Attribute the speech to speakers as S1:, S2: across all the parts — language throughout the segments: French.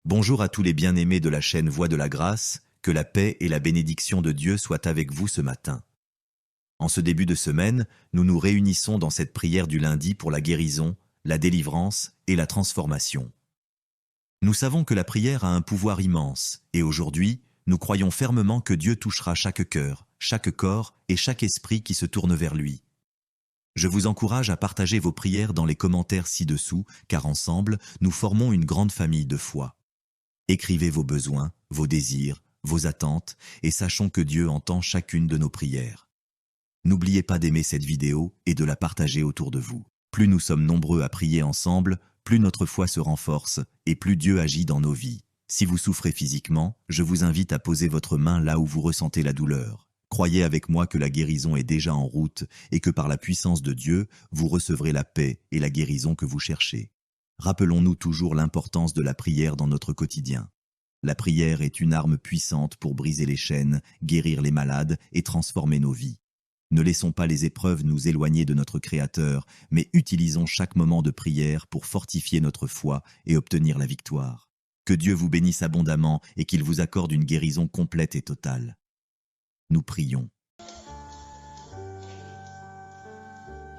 S1: Bonjour à tous les bien-aimés de la chaîne Voix de la Grâce, que la paix et la bénédiction de Dieu soient avec vous ce matin. En ce début de semaine, nous nous réunissons dans cette prière du lundi pour la guérison, la délivrance et la transformation. Nous savons que la prière a un pouvoir immense et aujourd'hui, nous croyons fermement que Dieu touchera chaque cœur, chaque corps et chaque esprit qui se tourne vers lui. Je vous encourage à partager vos prières dans les commentaires ci-dessous, car ensemble, nous formons une grande famille de foi. Écrivez vos besoins, vos désirs, vos attentes, et sachons que Dieu entend chacune de nos prières. N'oubliez pas d'aimer cette vidéo et de la partager autour de vous. Plus nous sommes nombreux à prier ensemble, plus notre foi se renforce et plus Dieu agit dans nos vies. Si vous souffrez physiquement, je vous invite à poser votre main là où vous ressentez la douleur. Croyez avec moi que la guérison est déjà en route et que par la puissance de Dieu, vous recevrez la paix et la guérison que vous cherchez. Rappelons-nous toujours l'importance de la prière dans notre quotidien. La prière est une arme puissante pour briser les chaînes, guérir les malades et transformer nos vies. Ne laissons pas les épreuves nous éloigner de notre Créateur, mais utilisons chaque moment de prière pour fortifier notre foi et obtenir la victoire. Que Dieu vous bénisse abondamment et qu'il vous accorde une guérison complète et totale. Nous prions.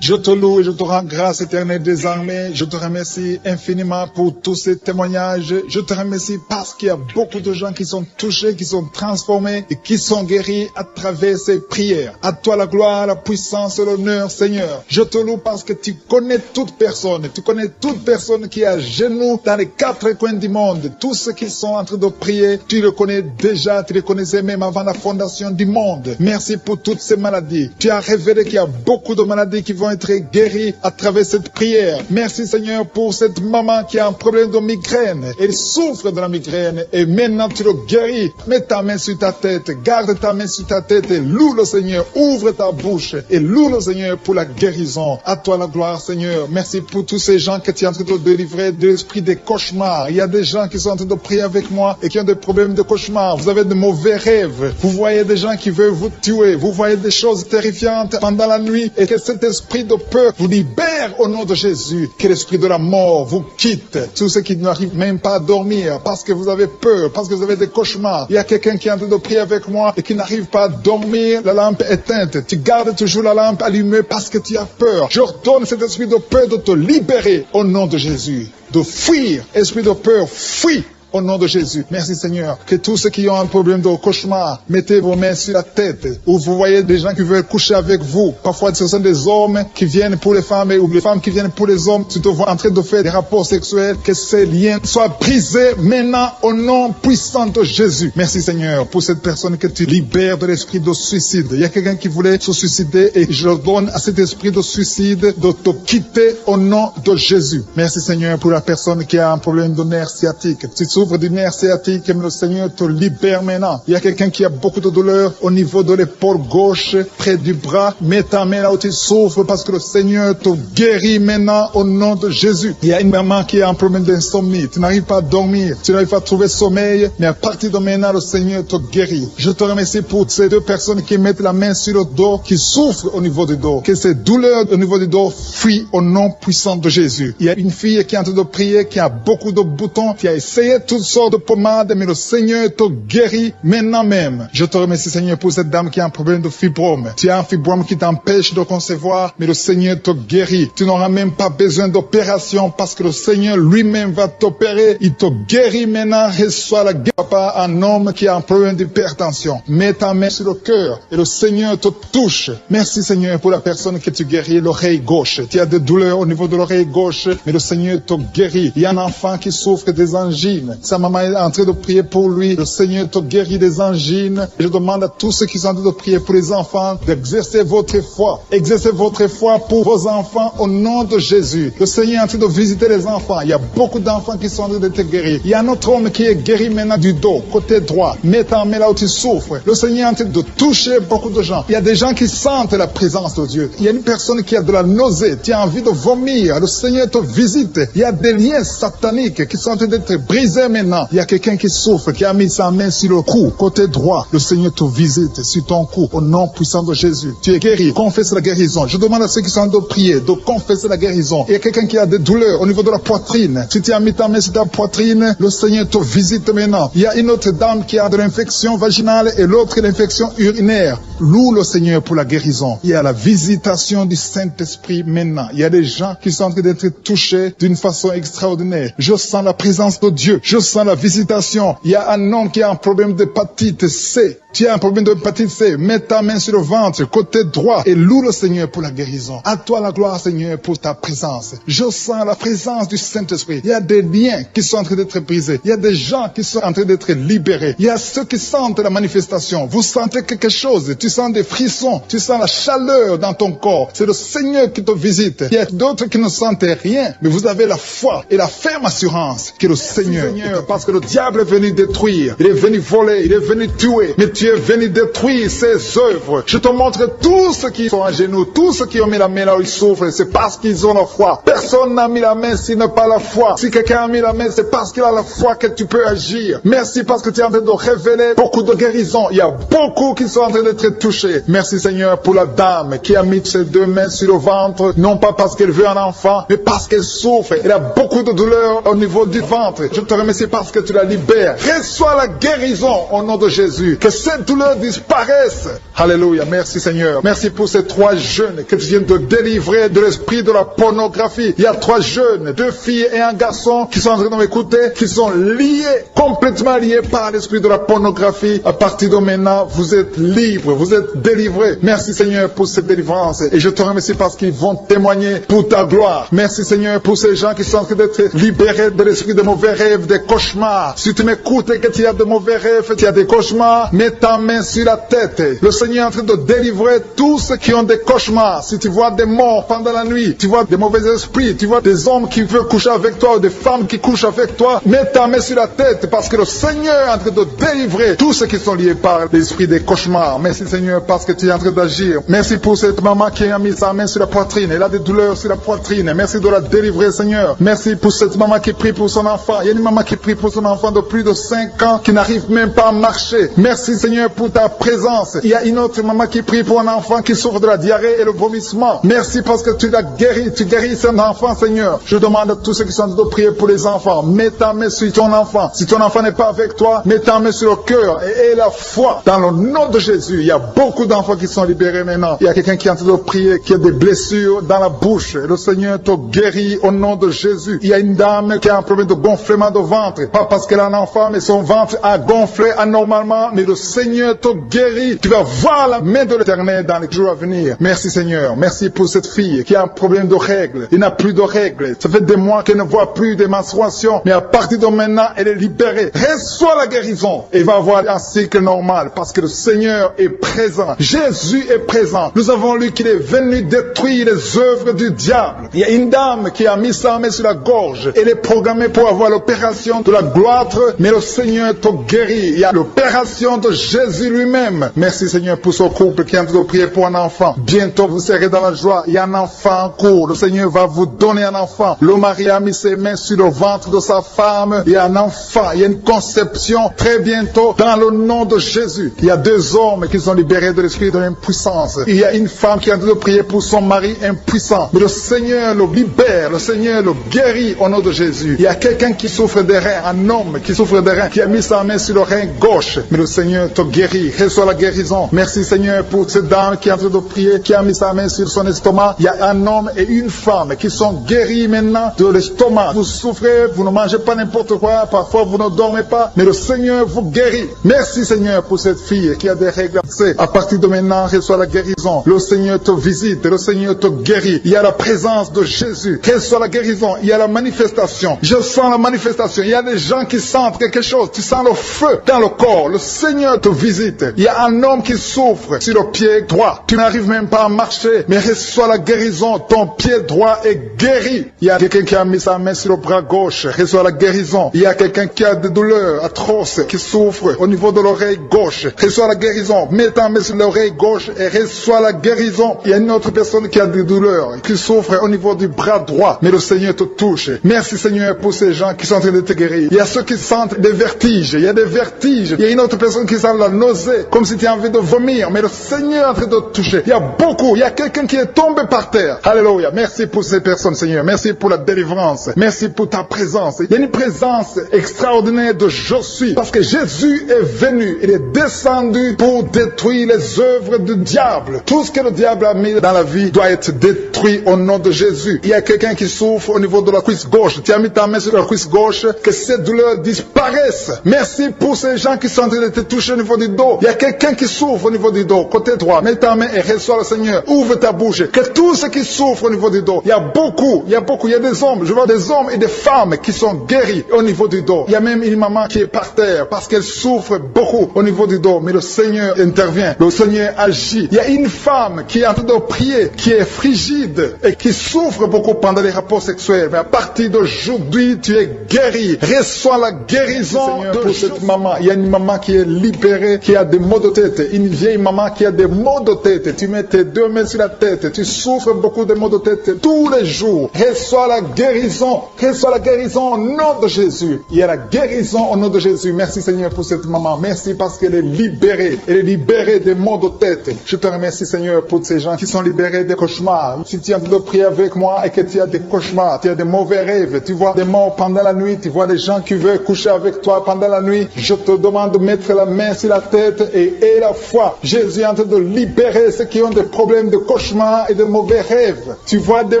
S2: Je te loue et je te rends grâce éternelle des armées. Je te remercie infiniment pour tous ces témoignages. Je te remercie parce qu'il y a beaucoup de gens qui sont touchés, qui sont transformés et qui sont guéris à travers ces prières. À toi la gloire, la puissance et l'honneur, Seigneur. Je te loue parce que tu connais toute personne. Tu connais toute personne qui est à genoux dans les quatre coins du monde. Tous ceux qui sont en train de prier, tu le connais déjà. Tu les connaissais même avant la fondation du monde. Merci pour toutes ces maladies. Tu as révélé qu'il y a beaucoup de maladies qui vont être guéris à travers cette prière. Merci Seigneur pour cette maman qui a un problème de migraine. Elle souffre de la migraine et maintenant tu le guéris. Mets ta main sur ta tête, garde ta main sur ta tête et loue le Seigneur. Ouvre ta bouche et loue le Seigneur pour la guérison. À toi la gloire Seigneur. Merci pour tous ces gens que tu es en train de délivrer de l'esprit des cauchemars. Il y a des gens qui sont en train de prier avec moi et qui ont des problèmes de cauchemars. Vous avez de mauvais rêves. Vous voyez des gens qui veulent vous tuer. Vous voyez des choses terrifiantes pendant la nuit et que cet esprit de peur vous libère au nom de Jésus. Que l'esprit de la mort vous quitte. Tous ceux qui n'arrivent même pas à dormir parce que vous avez peur, parce que vous avez des cauchemars. Il y a quelqu'un qui est en train de prier avec moi et qui n'arrive pas à dormir, la lampe éteinte. Tu gardes toujours la lampe allumée parce que tu as peur. J'ordonne cet esprit de peur de te libérer au nom de Jésus. De fuir. Esprit de peur, fuis. Au nom de Jésus. Merci Seigneur. Que tous ceux qui ont un problème de cauchemar, mettez vos mains sur la tête. Ou vous voyez des gens qui veulent coucher avec vous. Parfois ce sont des hommes qui viennent pour les femmes ou les femmes qui viennent pour les hommes. Tu te vois en train de faire des rapports sexuels. Que ces liens soient brisés maintenant au nom puissant de Jésus. Merci Seigneur pour cette personne que tu libères de l'esprit de suicide. Il y a quelqu'un qui voulait se suicider et je donne à cet esprit de suicide de te quitter au nom de Jésus. Merci Seigneur pour la personne qui a un problème de nerf sciatique. Tu souffre du nerf sciatique, mais le Seigneur te libère maintenant. Il y a quelqu'un qui a beaucoup de douleur au niveau de l'épaule gauche, près du bras. Mets ta main là où tu souffres parce que le Seigneur te guérit maintenant au nom de Jésus. Il y a une maman qui a un problème d'insomnie. Tu n'arrives pas à dormir, tu n'arrives pas à trouver sommeil, mais à partir de maintenant, le Seigneur te guérit. Je te remercie pour ces deux personnes qui mettent la main sur le dos, qui souffrent au niveau du dos. Que ces douleurs au niveau du dos fuient au nom puissant de Jésus. Il y a une fille qui est en train de prier, qui a beaucoup de boutons, qui a essayé toutes sortes de pommades, mais le Seigneur te guérit maintenant même. Je te remercie Seigneur pour cette dame qui a un problème de fibrome. Tu as un fibrome qui t'empêche de concevoir, mais le Seigneur te guérit. Tu n'auras même pas besoin d'opération parce que le Seigneur lui-même va t'opérer. Il te guérit maintenant. Reçois la guérison. Papa, un homme qui a un problème d'hypertension. Mets ta main sur le cœur et le Seigneur te touche. Merci Seigneur pour la personne que tu guéris, l'oreille gauche. Tu as des douleurs au niveau de l'oreille gauche, mais le Seigneur te guérit. Il y a un enfant qui souffre des angines. Sa maman est en train de prier pour lui. Le Seigneur te guérit des angines. Et je demande à tous ceux qui sont en train de prier pour les enfants d'exercer votre foi. Exercez votre foi pour vos enfants au nom de Jésus. Le Seigneur est en train de visiter les enfants. Il y a beaucoup d'enfants qui sont en train d'être guéris. Il y a un autre homme qui est guéri maintenant du dos, côté droit. Mets ta main là où tu souffres. Le Seigneur est en train de toucher beaucoup de gens. Il y a des gens qui sentent la présence de Dieu. Il y a une personne qui a de la nausée. Tu as envie de vomir. Le Seigneur te visite. Il y a des liens sataniques qui sont en train d'être brisés Seigneur, maintenant, il y a quelqu'un qui souffre, qui a mis sa main sur le cou, côté droit. Le Seigneur te visite sur ton cou, au nom puissant de Jésus. Tu es guéri. Confesse la guérison. Je demande à ceux qui sont en train de prier de confesser la guérison. Il y a quelqu'un qui a des douleurs au niveau de la poitrine. Si tu as mis ta main sur ta poitrine, le Seigneur te visite maintenant. Il y a une autre dame qui a de l'infection vaginale et l'autre l'infection urinaire. Loue le Seigneur pour la guérison. Il y a la visitation du Saint-Esprit maintenant. Il y a des gens qui sont en train d'être touchés d'une façon extraordinaire. Je sens la présence de Dieu. Je sens la visitation. Il y a un homme qui a un problème d'hépatite C. Tu as un problème d'hépatite C. Mets ta main sur le ventre, côté droit, et loue le Seigneur pour la guérison. À toi la gloire, Seigneur, pour ta présence. Je sens la présence du Saint-Esprit. Il y a des liens qui sont en train d'être brisés. Il y a des gens qui sont en train d'être libérés. Il y a ceux qui sentent la manifestation. Vous sentez quelque chose. Tu sens des frissons. Tu sens la chaleur dans ton corps. C'est le Seigneur qui te visite. Il y a d'autres qui ne sentent rien, mais vous avez la foi et la ferme assurance que le Seigneur, parce que le diable est venu détruire. Il est venu voler. Il est venu tuer. Mais tu es venu détruire ses œuvres. Je te montre tous ceux qui sont à genoux, tous ceux qui ont mis la main là où ils souffrent, c'est parce qu'ils ont la foi. Personne n'a mis la main s'il n'a pas la foi. Si quelqu'un a mis la main, c'est parce qu'il a la foi que tu peux agir. Merci parce que tu es en train de révéler beaucoup de guérisons. Il y a beaucoup qui sont en train d'être touchés. Merci Seigneur pour la dame qui a mis ses deux mains sur le ventre, non pas parce qu'elle veut un enfant, mais parce qu'elle souffre. Elle a beaucoup de douleur au niveau du ventre. Je te remercie parce que tu la libères. Reçois la guérison au nom de Jésus. Que cette douleur disparaisse. Alléluia. Merci Seigneur. Merci pour ces 3 jeunes que tu viens de délivrer de l'esprit de la pornographie. Il y a 3 jeunes, 2 filles et un garçon qui sont en train de m'écouter, qui sont liés, complètement liés par l'esprit de la pornographie. À partir de maintenant, vous êtes libres, vous êtes délivrés. Merci Seigneur pour cette délivrance. Et je te remercie parce qu'ils vont témoigner pour ta gloire. Merci Seigneur pour ces gens qui sont en train d'être libérés de l'esprit de mauvais rêves, des cauchemars. Si tu m'écoutes et que tu as de mauvais rêves, tu as des cauchemars, mets ta main sur la tête. Le Seigneur est en train de délivrer tous ceux qui ont des cauchemars. Si tu vois des morts pendant la nuit, tu vois des mauvais esprits, tu vois des hommes qui veulent coucher avec toi ou des femmes qui couchent avec toi, mets ta main sur la tête parce que le Seigneur est en train de délivrer tous ceux qui sont liés par l'esprit des cauchemars. Merci Seigneur parce que tu es en train d'agir. Merci pour cette maman qui a mis sa main sur la poitrine. Elle a des douleurs sur la poitrine. Merci de la délivrer Seigneur. Merci pour cette maman qui prie pour son enfant. Il y a une maman qui prie pour son enfant de plus de 5 ans qui n'arrive même pas à marcher. Merci Seigneur pour ta présence. Il y a une autre maman qui prie pour un enfant qui souffre de la diarrhée et le vomissement. Merci parce que tu l'as guéri. Tu guéris cet enfant Seigneur. Je demande à tous ceux qui sont en train de prier pour les enfants. Mets ta main sur ton enfant. Si ton enfant n'est pas avec toi, mets ta main sur le cœur et aie la foi. Dans le nom de Jésus, il y a beaucoup d'enfants qui sont libérés maintenant. Il y a quelqu'un qui est en train de prier, qui a des blessures dans la bouche. Le Seigneur te guérit au nom de Jésus. Il y a une dame qui a un problème de gonflement de ventre. Pas parce qu'elle a un enfant, mais son ventre a gonflé anormalement. Mais le Seigneur te guérit. Tu vas voir la main de l'Éternel dans les jours à venir. Merci Seigneur. Merci pour cette fille qui a un problème de règles. Il n'a plus de règles. Ça fait des mois qu'elle ne voit plus des menstruations. Mais à partir de maintenant, elle est libérée. Reçois la guérison. Et va avoir un cycle normal parce que le Seigneur est présent. Jésus est présent. Nous avons lu qu'il est venu détruire les œuvres du diable. Il y a une dame qui a mis sa main sur la gorge. Elle est programmée pour avoir l'opération de la gloître, mais le Seigneur te guérit. Il y a l'opération de Jésus lui-même. Merci Seigneur pour ce couple qui est en train de prier pour un enfant. Bientôt vous serez dans la joie. Il y a un enfant en cours. Le Seigneur va vous donner un enfant. Le mari a mis ses mains sur le ventre de sa femme. Il y a un enfant. Il y a une conception très bientôt dans le nom de Jésus. Il y a 2 hommes qui sont libérés de l'esprit de l'impuissance. Il y a une femme qui est en train de prier pour son mari impuissant. Mais le Seigneur le libère. Le Seigneur le guérit au nom de Jésus. Il y a quelqu'un qui souffre des reins. Un homme qui souffre des reins. Qui a mis sa main sur le rein gauche. Mais le Seigneur te guérit. Reçois la guérison. Merci Seigneur pour cette dame qui est en train de prier. Qui a mis sa main sur son estomac. Il y a un homme et une femme qui sont guéris maintenant de l'estomac. Vous souffrez. Vous ne mangez pas n'importe quoi. Parfois vous ne dormez pas. Mais le Seigneur vous guérit. Merci Seigneur pour cette fille qui a des règles. À partir de maintenant, reçois la guérison. Le Seigneur te visite. Le Seigneur te guérit. Il y a la présence de Jésus. Reçois la guérison. Il y a la manifestation. Je sens la manifestation. Il y a des gens qui sentent quelque chose. Tu sens le feu dans le corps. Le Seigneur te te visite. Il y a un homme qui souffre sur le pied droit. Tu n'arrives même pas à marcher, mais reçois la guérison. Ton pied droit est guéri. Il y a quelqu'un qui a mis sa main sur le bras gauche. Reçois la guérison. Il y a quelqu'un qui a des douleurs atroces, qui souffre au niveau de l'oreille gauche. Reçois la guérison. Mets ta main sur l'oreille gauche et reçois la guérison. Il y a une autre personne qui a des douleurs, qui souffre au niveau du bras droit, mais le Seigneur te touche. Merci Seigneur pour ces gens qui sont en train de te guérir. Il y a ceux qui sentent des vertiges. Il y a des vertiges. Il y a une autre personne qui sent la nausée, comme si tu as envie de vomir, mais le Seigneur est en train de te toucher. Il y a beaucoup. Il y a quelqu'un qui est tombé par terre. Alléluia. Merci pour ces personnes, Seigneur. Merci pour la délivrance. Merci pour ta présence. Il y a une présence extraordinaire de je suis. Parce que Jésus est venu. Il est descendu pour détruire les œuvres du diable. Tout ce que le diable a mis dans la vie doit être détruit au nom de Jésus. Il y a quelqu'un qui souffre au niveau de la cuisse gauche. Tu as mis ta main sur la cuisse gauche. Que cette douleur disparaisse. Merci pour ces gens qui sont en train de te toucher au niveau du dos. Il y a quelqu'un qui souffre au niveau du dos. Côté droit. Mets ta main et reçois le Seigneur. Ouvre ta bouche. Que tous ceux qui souffrent au niveau du dos. Il y a beaucoup. Il y a des hommes. Je vois des hommes et des femmes qui sont guéris au niveau du dos. Il y a même une maman qui est par terre parce qu'elle souffre beaucoup au niveau du dos. Mais le Seigneur intervient. Le Seigneur agit. Il y a une femme qui est en train de prier, qui est frigide et qui souffre beaucoup pendant les rapports sexuels. Mais à partir d'aujourd'hui, tu es guéri. Reçois la guérison Seigneur, pour cette maman. Il y a une maman qui est libérée, qui a des maux de tête. Une vieille maman qui a des maux de tête. Tu mets tes deux mains sur la tête. Tu souffres beaucoup de maux de tête tous les jours. Reçois la guérison. Reçois la guérison au nom de Jésus. Il y a la guérison au nom de Jésus. Merci Seigneur pour cette maman. Merci parce qu'elle est libérée. Elle est libérée des maux de tête. Je te remercie Seigneur pour ces gens qui sont libérés des cauchemars. Si tu es en train de prier avec moi et que tu as des cauchemars, tu as des mauvais rêves, tu vois des morts pendant la nuit, tu vois des gens qui veulent coucher avec toi pendant la nuit, je te demande de mettre la main sur la tête et la foi. Jésus est en train de libérer ceux qui ont des problèmes de cauchemars et de mauvais rêves. Tu vois des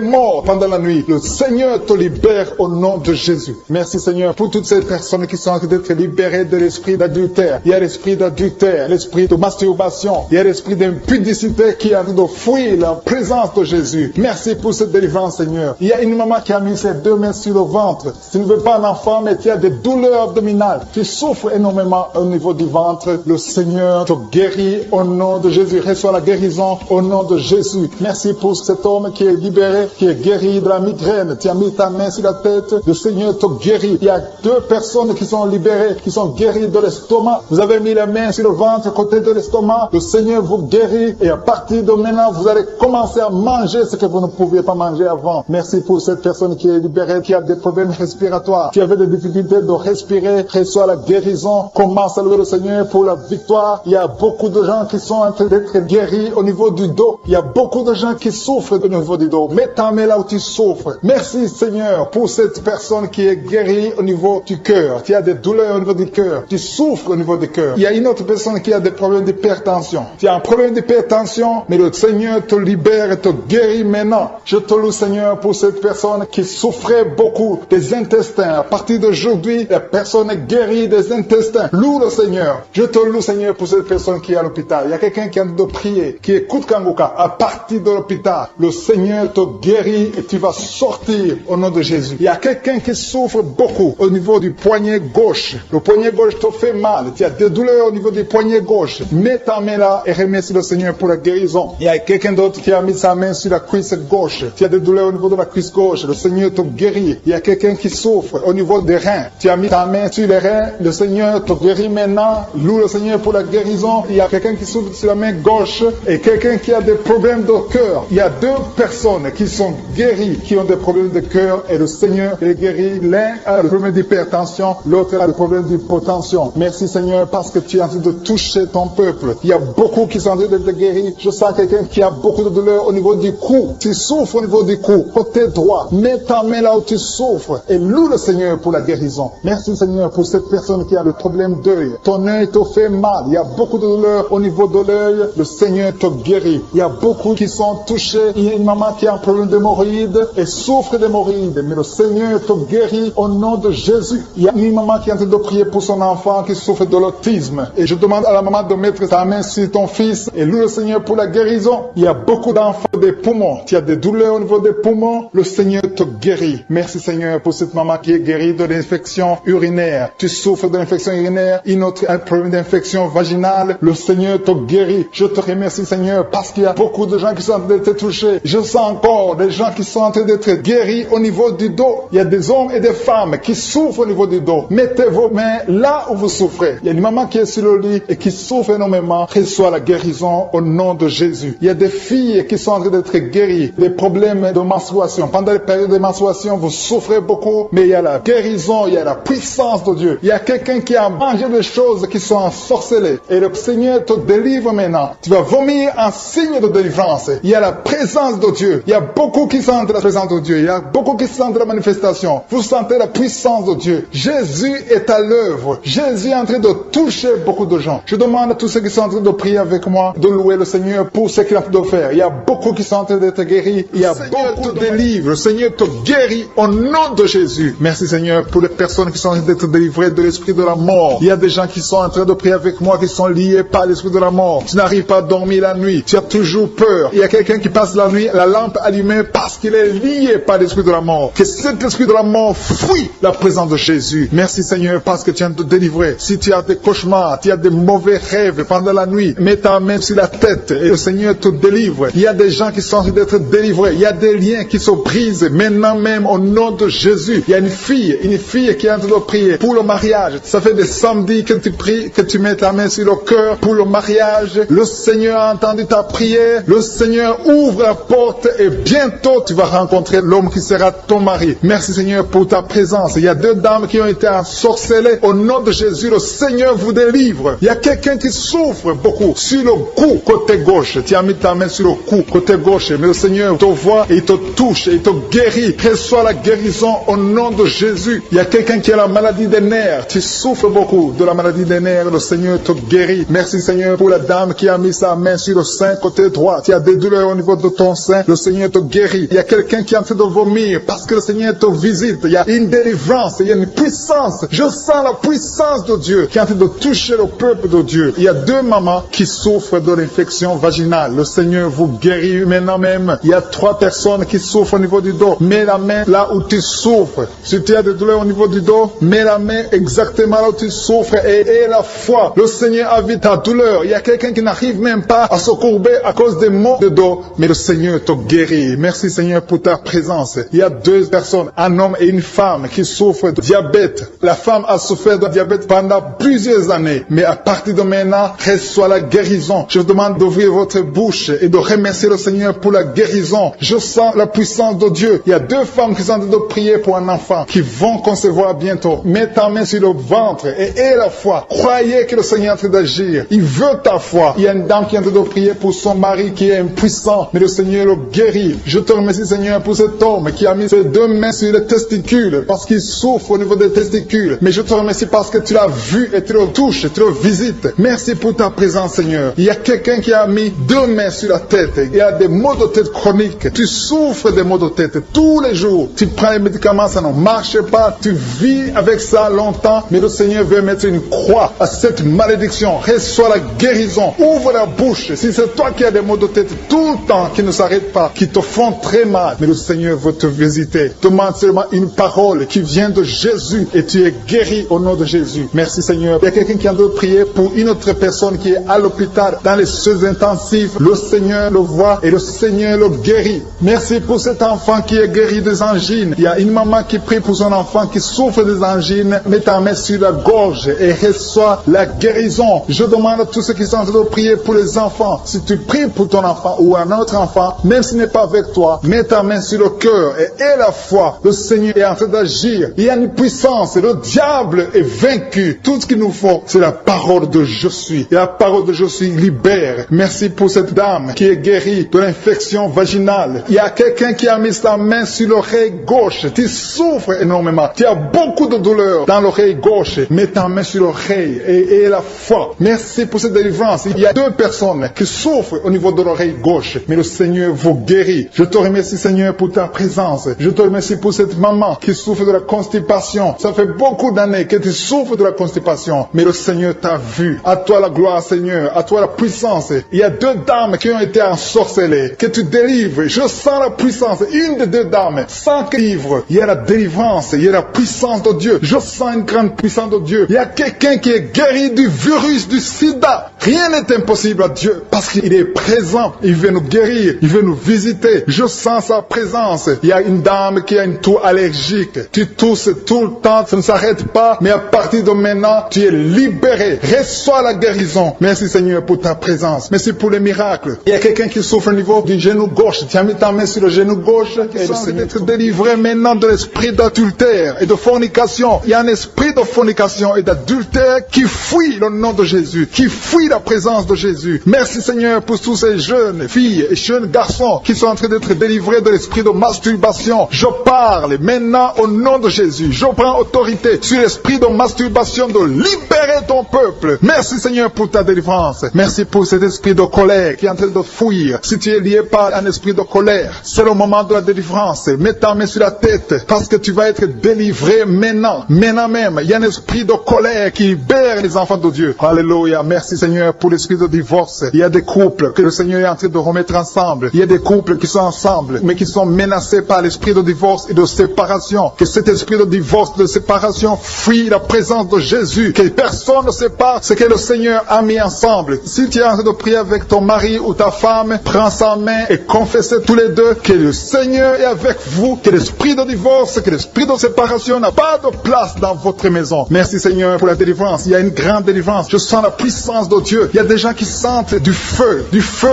S2: morts pendant la nuit. Le Seigneur te libère au nom de Jésus. Merci Seigneur pour toutes ces personnes qui sont en train d'être libérées de l'esprit d'adultère. Il y a l'esprit d'adultère, l'esprit de masturbation, il y a l'esprit d'impudicité qui est en train de fuir la présence de Jésus. Merci pour cette délivrance Seigneur. Il y a une maman qui a mis ses deux mains sur le ventre. Tu ne veux pas un enfant mais tu as des douleurs abdominales. Tu souffres énormément au niveau du ventre. Le Seigneur te guérit au nom de Jésus. Reçois la guérison au nom de Jésus. Merci pour cet homme qui est libéré, qui est guéri de la migraine. Tu as mis ta main sur la tête. Le Seigneur te guérit. Il y a deux personnes qui sont libérées, qui sont guéries de l'estomac. Vous avez mis la main sur le ventre, côté de l'estomac. Le Seigneur vous guérit et à partir de maintenant, vous allez commencer à manger ce que vous ne pouviez pas manger avant. Merci pour cette personne qui est libérée, qui a des problèmes respiratoires, qui avait des difficultés de respirer. Reçois la guérison. Commence à louer le Seigneur pour la victoire. Il y a beaucoup de gens qui sont en train d'être guéris au niveau du dos. Il y a beaucoup de gens qui souffrent au niveau du dos. Mets ta main là où tu souffres. Merci Seigneur pour cette personne qui est guérie au niveau du cœur. Tu as des douleurs au niveau du cœur. Tu souffres au niveau du cœur. Il y a une autre personne qui a des problèmes d'hypertension. Tu as un problème d'hypertension, mais le Seigneur te libère et te guérit maintenant. Je te loue Seigneur pour cette personne qui souffrait beaucoup des intestins. À partir d'aujourd'hui, la personne est guérie des intestins. Loue le Seigneur. Je te loue Seigneur pour cette personne qui est à l'hôpital. Il y a quelqu'un qui a de prier, qui écoute Kanguka. À partir de l'hôpital, le Seigneur te guérit et tu vas sortir au nom de Jésus. Il y a quelqu'un qui souffre beaucoup au niveau du poignet gauche. Le poignet gauche te fait mal. Tu as des douleurs au niveau du poignet gauche. Mets ta main là et remercie le Seigneur pour la guérison. Il y a quelqu'un d'autre qui a mis sa main sur la cuisse gauche. Tu as des douleurs au niveau de la cuisse gauche. Le Seigneur te guérit. Il y a quelqu'un qui souffre au niveau des reins. Tu as mis ta main sur les reins. Le Seigneur te guérit maintenant. Loue le Seigneur pour la guérison. Il y a quelqu'un qui souffre sur la main gauche et quelqu'un qui a des problèmes de cœur. Il y a deux personnes qui sont guéries, qui ont des problèmes de cœur et le Seigneur les guérit. L'un a le problème d'hypertension, l'autre a le problème d'hypotension. Merci Seigneur parce que tu es en train de toucher ton peuple. Il y a beaucoup qui sont en train d'être guéris. Je sens quelqu'un qui a beaucoup de douleur au niveau du cou. Tu souffres au niveau du cou, côté droit. Mets ta main là où tu souffres et loue le Seigneur pour la guérison. Merci Seigneur pour cette personne qui a le problème d'œil. Ton œil te fait mal. Il y a beaucoup de douleur au niveau de l'œil. Le Seigneur te guérit. Il y a beaucoup qui sont touchés. Il y a une maman qui a un problème d'hémorroïdes et souffre d'hémorroïdes. Mais le Seigneur te guérit au nom de Jésus. Il y a une maman qui est en train de prier pour son enfant qui souffre de l'autisme. Et je demande à la maman de mettre sa main sur ton fils et loue le Seigneur pour la guérison. Il y a beaucoup d'enfants des poumons. Tu as des douleurs au niveau des poumons. Le Seigneur te guérit. Merci Seigneur pour cette maman qui est guérie de l'infection urinaire. Tu souffres de l'infection urinaire. Une autre a un problème problème d'infection vaginale, le Seigneur te guérit. Je te remercie, Seigneur, parce qu'il y a beaucoup de gens qui sont en train d'être touchés. Je sens encore des gens qui sont en train d'être guéris au niveau du dos. Il y a des hommes et des femmes qui souffrent au niveau du dos. Mettez vos mains là où vous souffrez. Il y a une maman qui est sur le lit et qui souffre énormément. Reçoit la guérison au nom de Jésus. Il y a des filles qui sont en train d'être guéries. Des problèmes de menstruation. Pendant les périodes de menstruation, vous souffrez beaucoup, mais il y a la guérison, il y a la puissance de Dieu. Il y a quelqu'un qui a mangé des choses qui sont ensorcelées. Et le Seigneur te délivre maintenant. Tu vas vomir un signe de délivrance. Il y a la présence de Dieu. Il y a beaucoup qui sentent la présence de Dieu. Il y a beaucoup qui sentent la manifestation. Vous sentez la puissance de Dieu. Jésus est à l'œuvre. Jésus est en train de toucher beaucoup de gens. Je demande à tous ceux qui sont en train de prier avec moi de louer le Seigneur pour ce qu'il est en train de faire. Il y a beaucoup qui sont en train d'être guéris. Il y a beaucoup de délivres. Le Seigneur te guérit au nom de Jésus. Merci Seigneur pour les personnes qui sont en train d'être délivrées de l'esprit de la mort. Il y a des gens qui sont en train de prier avec moi qui sont liés par l'esprit de la mort. Tu n'arrives pas à dormir la nuit. Tu as toujours peur. Il y a quelqu'un qui passe la nuit, la lampe allumée parce qu'il est lié par l'esprit de la mort. Que cet esprit de la mort fuit la présence de Jésus. Merci Seigneur parce que tu viens de te délivrer. Si tu as des cauchemars, tu as des mauvais rêves pendant la nuit, mets ta main sur la tête et le Seigneur te délivre. Il y a des gens qui sont en train d'être délivrés. Il y a des liens qui se brisent maintenant même au nom de Jésus. Il y a une fille qui est en train de prier pour le mariage. Ça fait des samedis que tu pries, que tu mets ta main sur le cœur pour le mariage. Le Seigneur a entendu ta prière. Le Seigneur ouvre la porte et bientôt tu vas rencontrer l'homme qui sera ton mari. Merci Seigneur pour ta présence. Il y a deux dames qui ont été ensorcelées. Au nom de Jésus, le Seigneur vous délivre. Il y a quelqu'un qui souffre beaucoup sur le cou, côté gauche. Tu as mis ta main sur le cou, côté gauche. Mais le Seigneur te voit et il te touche et il te guérit. Reçois la guérison au nom de Jésus. Il y a quelqu'un qui a la maladie des nerfs. Tu souffres beaucoup de la maladie des nerfs. Le Seigneur te guérit. Merci Seigneur pour la dame qui a mis sa main sur le sein côté droit. Tu as des douleurs au niveau de ton sein. Le Seigneur te guérit. Il y a quelqu'un qui est en train de vomir parce que le Seigneur te visite. Il y a une délivrance. Il y a une puissance. Je sens la puissance de Dieu qui est en train de toucher le peuple de Dieu. Il y a deux mamans qui souffrent de l'infection vaginale. Le Seigneur vous guérit maintenant même. Il y a 3 personnes qui souffrent au niveau du dos. Mets la main là où tu souffres. Si tu as des douleurs au niveau du dos, mets la main exactement là où tu souffres et aie la foi. Le Seigneur a vu ta douleur. Il y a quelqu'un qui n'arrive même pas à se courber à cause des maux de dos, mais le Seigneur te guérit. Merci Seigneur pour ta présence. Il y a 2 personnes, un homme et une femme qui souffrent de diabète. La femme a souffert de diabète pendant plusieurs années, mais à partir de maintenant, reçoit la guérison. Je vous demande d'ouvrir votre bouche et de remercier le Seigneur pour la guérison. Je sens la puissance de Dieu. Il y a 2 femmes qui sont en train de prier pour un enfant qui vont concevoir bientôt. Mets ta main sur le ventre et aie la foi. Croyez que le Seigneur est en train d'agir. Il veut ta foi. Il y a une dame qui est en train de prier pour son mari qui est impuissant, mais le Seigneur le guérit. Je te remercie Seigneur pour cet homme qui a mis ses 2 mains sur les testicules parce qu'il souffre au niveau des testicules. Mais je te remercie parce que tu l'as vu et tu le touches, tu le visites. Merci pour ta présence Seigneur. Il y a quelqu'un qui a mis 2 mains sur la tête. Il y a des maux de tête chroniques. Tu souffres des maux de tête tous les jours. Tu prends les médicaments, ça ne marche pas. Tu vis avec ça longtemps, mais le Seigneur veut mettre une croix à cette malédiction. Reçois la guérison. Ouvre la bouche. Si c'est toi qui as des maux de tête tout le temps, qui ne s'arrêtent pas, qui te font très mal, mais le Seigneur veut te visiter. Demande seulement une parole qui vient de Jésus et tu es guéri au nom de Jésus. Merci Seigneur. Il y a quelqu'un qui a de prier pour une autre personne qui est à l'hôpital dans les soins intensifs. Le Seigneur le voit et le Seigneur le guérit. Merci pour cet enfant qui est guéri des angines. Il y a une maman qui prie pour son enfant qui souffre des angines. Mets ta main sur la gorge et reçois la guérison. Je demande à tous ceux qui sont en train de prier pour les enfants. Si tu pries pour ton enfant ou un autre enfant, même s'il n'est pas avec toi, mets ta main sur le cœur et aie la foi. Le Seigneur est en train d'agir. Il y a une puissance. Le diable est vaincu. Tout ce qu'il nous faut, c'est la parole de je suis. Et la parole de je suis libère. Merci pour cette dame qui est guérie de l'infection vaginale. Il y a quelqu'un qui a mis sa main sur l'oreille gauche. Tu souffres énormément. Tu as beaucoup de douleur dans l'oreille gauche. Mets ta main sur l'oreille et aie la foi. Merci pour cette délivrance. Il y a 2 personnes qui souffrent au niveau de l'oreille gauche, mais le Seigneur vous guérit. Je te remercie Seigneur pour ta présence. Je te remercie pour cette maman qui souffre de la constipation. Ça fait beaucoup d'années que tu souffres de la constipation, mais le Seigneur t'a vu. À toi la gloire Seigneur, à toi la puissance. Il y a 2 dames qui ont été ensorcelées, que tu délivres. Je sens la puissance. Une des 2 dames, sans livre, il y a la délivrance, il y a la puissance de Dieu. Je sens une grande puissance de Dieu. Il y a quelqu'un qui est guérir du virus, du sida. Rien n'est impossible à Dieu parce qu'il est présent. Il veut nous guérir, il veut nous visiter. Je sens sa présence. Il y a une dame qui a une toux allergique. Tu tousses tout le temps, ça ne s'arrête pas. Mais à partir de maintenant, tu es libéré. Reçois la guérison. Merci Seigneur pour ta présence. Merci pour les miracles. Il y a quelqu'un qui souffre au niveau du genou gauche. Tu as mis ta main sur le genou gauche. Et le Seigneur être délivré maintenant de l'esprit d'adultère et de fornication. Il y a un esprit de fornication et d'adultère qui fuit le nom de Jésus, qui fuit la présence de Jésus. Merci Seigneur pour tous ces jeunes filles et jeunes garçons qui sont en train d'être délivrés de l'esprit de masturbation. Je parle maintenant au nom de Jésus. Je prends autorité sur l'esprit de masturbation de libérer ton peuple. Merci Seigneur pour ta délivrance. Merci pour cet esprit de colère qui est en train de fuir. Si tu es lié par un esprit de colère, c'est le moment de la délivrance. Mets ta main sur la tête parce que tu vas être délivré maintenant. Maintenant même, il y a un esprit de colère qui libère les enfants de Dieu. Alléluia. Merci Seigneur pour l'esprit de divorce. Il y a des couples que le Seigneur est en train de remettre ensemble. Il y a des couples qui sont ensemble mais qui sont menacés par l'esprit de divorce et de séparation. Que cet esprit de divorce, de séparation fuit la présence de Jésus. Que personne ne sépare ce que le Seigneur a mis ensemble. Si tu es en train de prier avec ton mari ou ta femme, prends sa main et confessez tous les deux que le Seigneur est avec vous, que l'esprit de divorce, que l'esprit de séparation n'a pas de place dans votre maison. Merci Seigneur pour la délivrance. Il y a une grande délivrance. Je sens la puissance de Dieu. Il y a des gens qui sentent du feu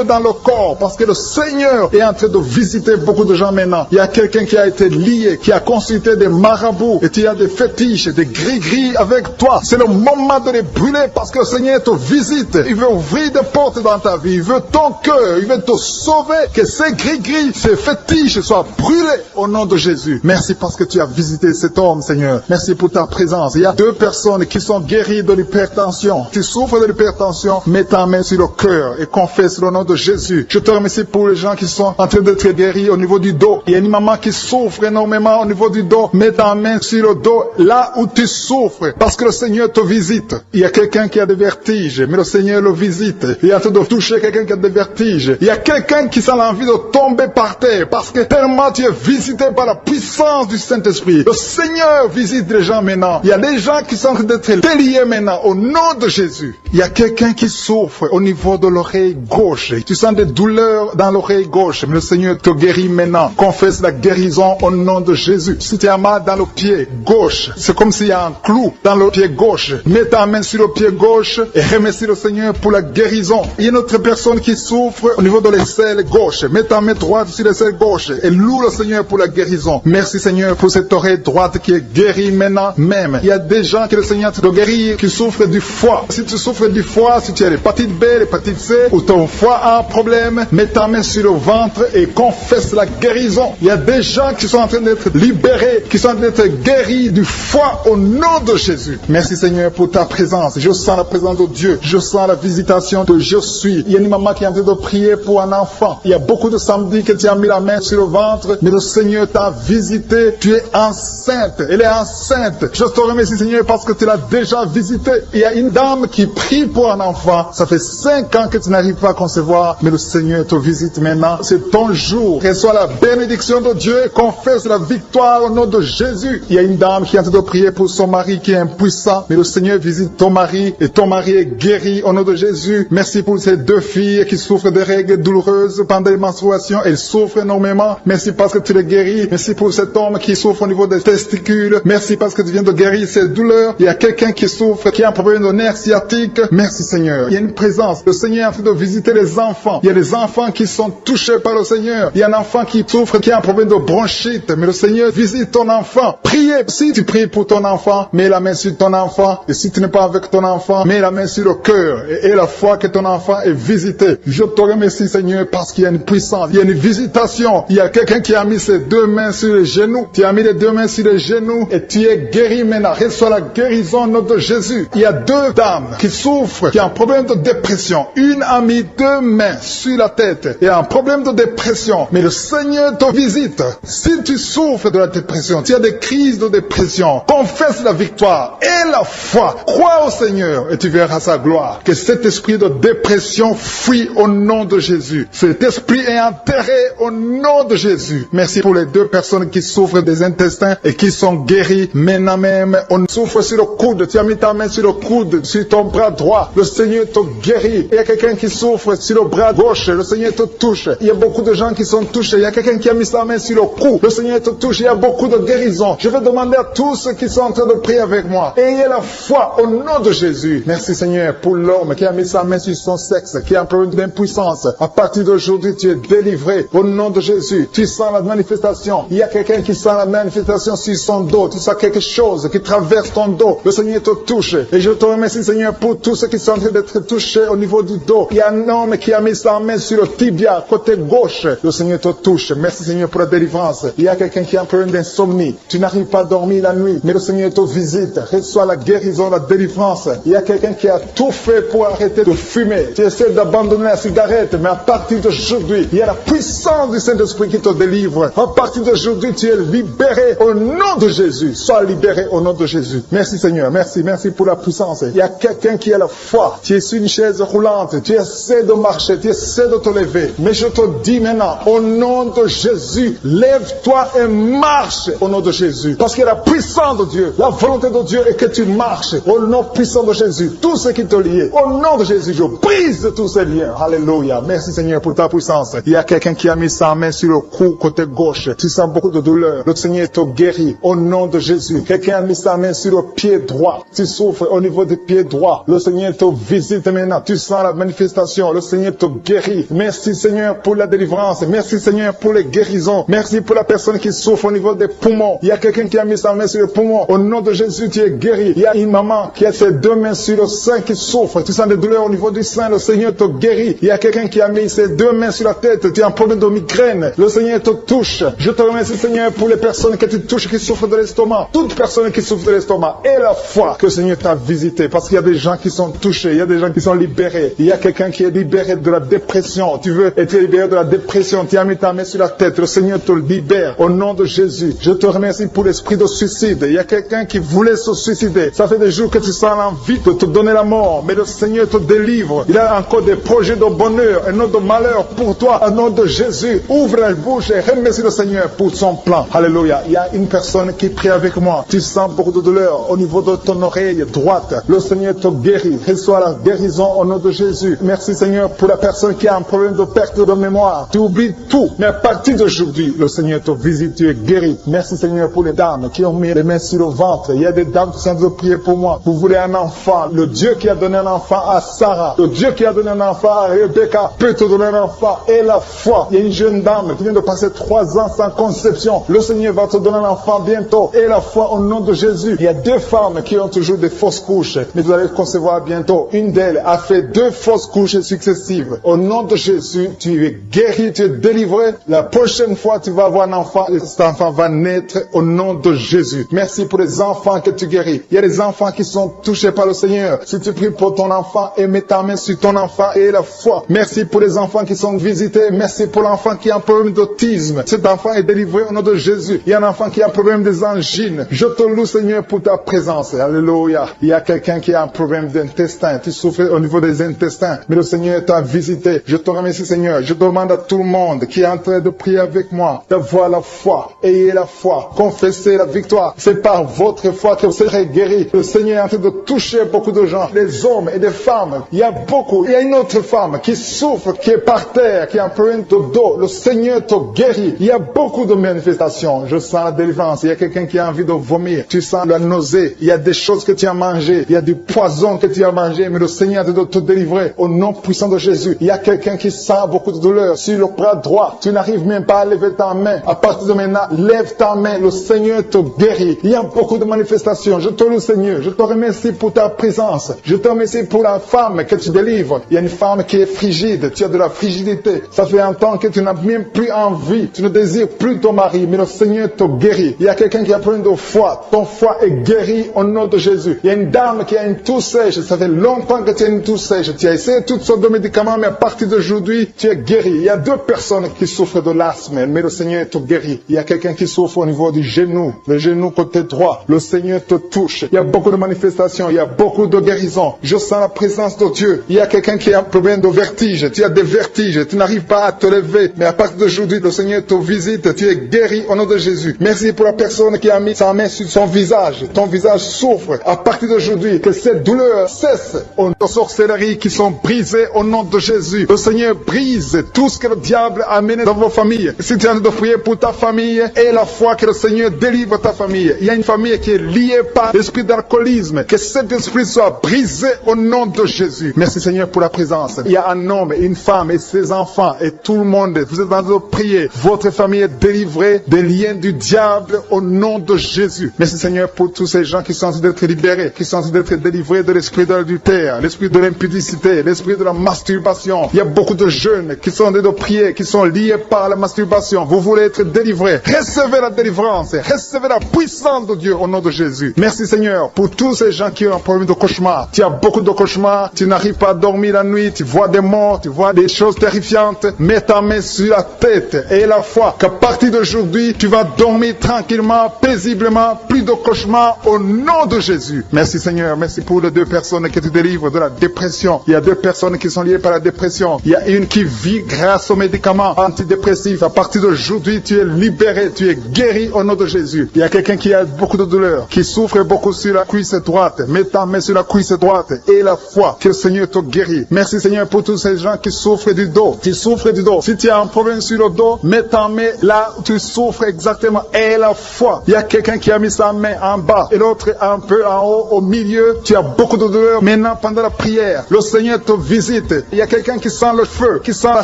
S2: dans le corps parce que le Seigneur est en train de visiter beaucoup de gens maintenant. Il y a quelqu'un qui a été lié, qui a consulté des marabouts et tu as des fétiches, des gris-gris avec toi. C'est le moment de les brûler parce que le Seigneur te visite. Il veut ouvrir des portes dans ta vie. Il veut ton cœur. Il veut te sauver. Que ces gris-gris, ces fétiches soient brûlés au nom de Jésus. Merci parce que tu as visité cet homme, Seigneur. Merci pour ta présence. Il y a 2 personnes qui sont guéries de l'hypertension. Tu souffres de l'hypertension, mets ta main sur le cœur et confesse le nom de Jésus. Je te remercie pour les gens qui sont en train d'être guéris au niveau du dos. Il y a une maman qui souffre énormément au niveau du dos. Mets ta main sur le dos, là où tu souffres, parce que le Seigneur te visite. Il y a quelqu'un qui a des vertiges, mais le Seigneur le visite. Il est en train de toucher quelqu'un qui a des vertiges. Il y a quelqu'un qui sent l'envie de tomber par terre, parce que tellement tu es visité par la puissance du Saint-Esprit. Le Seigneur visite les gens maintenant. Il y a des gens qui sont en train d'être déliés maintenant, au nom de Jésus. Il y a quelqu'un qui souffre au niveau de l'oreille gauche. Tu sens des douleurs dans l'oreille gauche, mais le Seigneur te guérit maintenant. Confesse la guérison au nom de Jésus. Si tu as mal dans le pied gauche, c'est comme s'il y a un clou dans le pied gauche. Mets ta main sur le pied gauche et remercie le Seigneur pour la guérison. Il y a une autre personne qui souffre au niveau de l'aisselle gauche. Mets ta main droite sur l'aisselle gauche et loue le Seigneur pour la guérison. Merci Seigneur pour cette oreille droite qui est guérie maintenant même. Il y a des gens que le Seigneur te guérit qui souffrent du foie. Si tu souffres du foie, si tu as l'hépatite B, l'hépatite C ou ton foie a un problème, mets ta main sur le ventre et confesse la guérison. Il y a des gens qui sont en train d'être libérés, qui sont en train d'être guéris du foie au nom de Jésus. Merci Seigneur pour ta présence. Je sens la présence de Dieu. Je sens la visitation de je suis. Il y a une maman qui est en train de prier pour un enfant. Il y a beaucoup de samedis que tu as mis la main sur le ventre, mais le Seigneur t'a visité. Tu es enceinte. Elle est enceinte. Je te remercie Seigneur parce que tu l'as déjà visité. Il y a une dame qui prie pour un enfant. Ça fait 5 ans que tu n'arrives pas à concevoir, mais le Seigneur te visite maintenant. C'est ton jour. Reçois la bénédiction de Dieu et confesse la victoire au nom de Jésus. Il y a une dame qui est en train de prier pour son mari qui est impuissant, mais le Seigneur visite ton mari et ton mari est guéri au nom de Jésus. Merci pour ces 2 filles qui souffrent de règles douloureuses pendant les menstruations. Elles souffrent énormément. Merci parce que tu les guéris. Merci pour cet homme qui souffre au niveau des testicules. Merci parce que tu viens de guérir ces douleurs. Il y a quelqu'un qui souffre, qui a un problème de nerf sciatique. Merci Seigneur. Il y a une présence. Le Seigneur est en train de visiter les enfants. Il y a des enfants qui sont touchés par le Seigneur. Il y a un enfant qui souffre, qui a un problème de bronchite. Mais le Seigneur visite ton enfant. Priez. Si tu pries pour ton enfant, mets la main sur ton enfant. Et si tu n'es pas avec ton enfant, mets la main sur le cœur. Et la foi que ton enfant est visité. Je te remercie Seigneur parce qu'il y a une puissance. Il y a une visitation. Il y a quelqu'un qui a mis ses 2 mains sur les genoux. Tu as mis les 2 mains sur les genoux et tu es guéri maintenant. Reçois la guérison au nom de Jésus. Il y a 2 dames qui souffrent, qui ont un problème de dépression. Une a mis 2 mains sur la tête et a un problème de dépression. Mais le Seigneur te visite. Si tu souffres de la dépression, tu as des crises de dépression, confesse la victoire et la foi. Crois au Seigneur et tu verras sa gloire. Que cet esprit de dépression fuit au nom de Jésus. Cet esprit est enterré au nom de Jésus. Merci pour les 2 personnes qui souffrent des intestins et qui sont guéries maintenant même. On souffre sur le coude. Tu as mis ta main sur le coude, sur ton bras droit. Le Seigneur te guérit. Il y a quelqu'un qui souffre sur le bras gauche. Le Seigneur te touche. Il y a beaucoup de gens qui sont touchés. Il y a quelqu'un qui a mis sa main sur le cou. Le Seigneur te touche. Il y a beaucoup de guérisons. Je vais demander à tous ceux qui sont en train de prier avec moi. Ayez la foi au nom de Jésus. Merci Seigneur pour l'homme qui a mis sa main sur son sexe, qui a un problème d'impuissance. À partir d'aujourd'hui, tu es délivré au nom de Jésus. Tu sens la manifestation. Il y a quelqu'un qui sent la manifestation sur son dos. Tu sens quelque chose qui traverse ton dos. Le Seigneur te touche. Et je te remercie Seigneur pour tous ceux qui sont en train d'être touchés au niveau du dos. Il y a un homme qui a mis sa main sur le tibia, côté gauche. Le Seigneur te touche. Merci Seigneur pour la délivrance. Il y a quelqu'un qui a un problème d'insomnie. Tu n'arrives pas à dormir la nuit, mais le Seigneur te visite. Reçois la guérison, la délivrance. Il y a quelqu'un qui a tout fait pour arrêter de fumer. Tu essaies d'abandonner la cigarette, mais à partir d'aujourd'hui, il y a la puissance du Saint-Esprit qui te délivre. À partir d'aujourd'hui, tu es libéré au nom de Jésus. Sois libéré au nom de Jésus. Merci Seigneur. Merci pour la puissance. Il y a quelqu'un qui a la foi. Tu es sur une chaise roulante. Tu essaies de marcher. Tu essaies de te lever. Mais je te dis maintenant, au nom de Jésus, lève-toi et marche au nom de Jésus. Parce que la puissance de Dieu, la volonté de Dieu est que tu marches au nom puissant de Jésus. Tout ce qui te lie, au nom de Jésus, je brise tous ces liens. Alléluia. Merci Seigneur pour ta puissance. Il y a quelqu'un qui a mis sa main sur le cou côté gauche. Tu sens beaucoup de douleur. Le Seigneur te guérit au nom de Jésus. Quelqu'un a mis sa main sur le pied droit. Tu souffres au niveau du pied droit. Le Seigneur te visite maintenant. Tu sens la manifestation. Le Seigneur te guérit. Merci Seigneur pour la délivrance. Merci Seigneur pour les guérisons. Merci pour la personne qui souffre au niveau des poumons. Il y a quelqu'un qui a mis sa main sur le poumon. Au nom de Jésus, tu es guéri. Il y a une maman qui a ses deux mains sur le sein qui souffre. Tu sens des douleurs au niveau du sein. Le Seigneur te guérit. Il y a quelqu'un qui a mis ses deux mains sur la tête. Tu as un problème de migraine. Le Seigneur te touche. Je te remercie Seigneur pour les personnes que tu touches qui souffrent de l'estomac. Toute personne qui souffre de l'estomac. Et la foi que le Seigneur t'a visité. Parce qu'il y a des gens qui sont touchés. Il y a des gens qui sont libérés. Il y a quelqu'un qui est libéré de la dépression. Tu veux être libéré de la dépression. Tu as mis ta main sur la tête. Le Seigneur te libère. Au nom de Jésus. Je te remercie pour l'esprit de suicide. Il y a quelqu'un qui voulait se suicider. Ça fait des jours que tu sens l'envie de te donner la mort. Mais le Seigneur te délivre. Il a encore des projets de bonheur et non de malheur pour toi. Au nom de Jésus. Ouvre la bouche et remercie le Seigneur pour son plan. Alléluia. Il y a une personne qui prie avec moi. Tu sens beaucoup de douleur au niveau de ton oreille droite. Le Seigneur te guérit. Reçois la guérison au nom de Jésus. Merci Seigneur pour la personne qui a un problème de perte de mémoire. Tu oublies tout. Mais à partir d'aujourd'hui, le Seigneur te visite. Tu es guéri. Merci Seigneur pour les dames qui ont mis les mains sur le ventre. Il y a des dames qui sont en train de prier pour moi. Vous voulez un enfant. Le Dieu qui a donné un enfant à Sarah. Le Dieu qui a donné un enfant à Rebecca peut te donner un enfant. Et la foi. Il y a une jeune dame qui vient de passer 3 ans sans conception. Le Seigneur va te donner un enfant bientôt. Et la foi au nom de Jésus. Il y a 2 femmes qui ont toujours des fausses couches. Mais vous allez concevoir bientôt. Une d'elles a fait 2 fausses couches successives. Au nom de Jésus, tu es guéri, tu es délivré. La prochaine fois, tu vas avoir un enfant. Et cet enfant va naître au nom de Jésus. Merci pour les enfants que tu guéris. Il y a des enfants qui sont touchés par le Seigneur. Si tu pries pour ton enfant et mets ta main sur ton enfant et la foi. Merci pour les enfants qui sont visités. Merci pour l'enfant qui a un problème d'autisme. Cet enfant est délivré au nom de Jésus. Il y a un enfant qui a un problème des angines. Je te loue Seigneur pour ta présence. Alléluia. Il y a quelqu'un qui a un problème d'intestin. Tu souffres au niveau des intestins. Mais le Seigneur t'a visité. Je te remercie Seigneur. Je demande à tout le monde qui est en train de prier avec moi d'avoir la foi. Ayez la foi. Confessez la victoire. C'est par votre foi que vous serez guéris. Le Seigneur est en train de toucher beaucoup de gens. Des hommes et des femmes. Il y a beaucoup. Il y a une autre femme qui souffre, qui est par terre, qui a un problème de dos. Le Seigneur te guérit. Il y a beaucoup de manifestations. Je sens la délivrance. Il y a quelqu'un qui a envie de vomir. Tu sens la nausée. Il y a des choses que tu as mangées. Il y a du poison que tu as mangé. Mais le Seigneur est en train de te délivrer. Au nom puissant de Jésus. Il y a quelqu'un qui sent beaucoup de douleur sur le bras droit. Tu n'arrives même pas à lever ta main. À partir de maintenant, lève ta main. Le Seigneur te guérit. Il y a beaucoup de manifestations. Je te loue Seigneur. Je te remercie pour ta présence. Je te remercie pour la femme que tu délivres. Il y a une femme qui est frigide. Tu as de la frigidité. Ça fait un temps que tu n'as même plus envie. Tu ne désires plus ton mari. Mais le Seigneur te guérit. Il y a quelqu'un qui a plein de foi. Ton foie est guéri au nom de Jésus. Il y a une dame qui a une toux sèche. Ça fait longtemps que tu as une toux sèche. Tu as essayé toutes sortes de médicaments, mais à partir d'aujourd'hui, tu es guéri. Il y a 2 personnes qui souffrent de l'asthme, mais le Seigneur te guérit. Il y a quelqu'un qui souffre au niveau du genou, le genou côté droit. Le Seigneur te touche. Il y a beaucoup de manifestations. Il y a beaucoup de guérisons. Je sens la présence de Dieu. Il y a quelqu'un qui a un problème de vertige. Tu as des vertiges. Tu n'arrives pas à te lever. Mais à partir d'aujourd'hui, le Seigneur te visite. Tu es guéri au nom de Jésus. Merci pour la personne qui a mis sa main sur son visage. Ton visage souffre. À partir partir d'aujourd'hui, que ces douleurs cessent. Aux sorcelleries qui sont brisées au nom de Jésus. Le Seigneur brise tout ce que le diable a amené dans vos familles. Si tu es en train de prier pour ta famille, et la foi que le Seigneur délivre ta famille. Il y a une famille qui est liée par l'esprit d'alcoolisme. Que cet esprit soit brisé au nom de Jésus. Merci Seigneur pour la présence. Il y a un homme, une femme et ses enfants et tout le monde. Vous êtes en train de prier. Votre famille est délivrée des liens du diable au nom de Jésus. Merci Seigneur pour tous ces gens qui sont en train d'être libérés, qui sont en train d'être délivrés de l'esprit de l'adultère, l'esprit de l'impudicité, l'esprit de la masturbation. Il y a beaucoup de jeunes qui sont en train de prier, qui sont liés par la masturbation. Vous voulez être délivrés. Recevez la délivrance. Recevez la puissance de Dieu au nom de Jésus. Merci Seigneur pour tous ces gens qui ont un problème de cauchemar. Tu as beaucoup de cauchemars. Tu n'arrives pas à dormir la nuit. Tu vois des morts. Tu vois des choses terrifiantes. Mets ta main sur la tête et la foi qu'à partir d'aujourd'hui, tu vas dormir tranquillement, paisiblement. Plus de cauchemars au nom de Jésus. Merci Seigneur. Merci pour les 2 personnes que tu délivres de la dépression. Il y a 2 personnes qui sont liées par la dépression. Il y a une qui vit grâce aux médicaments antidépressifs. À partir d'aujourd'hui, tu es libéré. Tu es guéri au nom de Jésus. Il y a quelqu'un qui a beaucoup de douleur, qui souffre beaucoup sur la cuisse droite. Mets ta main sur la cuisse droite et la foi que le Seigneur te guérit. Merci Seigneur pour tous ces gens qui souffrent du dos. Tu souffres du dos. Si tu as un problème sur le dos, mets ta main là où tu souffres exactement et la foi. Il y a quelqu'un qui a mis sa main en bas et l'autre un peu en haut, au milieu. Tu as beaucoup de douleur. Maintenant, pendant la prière, le Seigneur te visite. Il y a quelqu'un qui sent le feu, qui sent la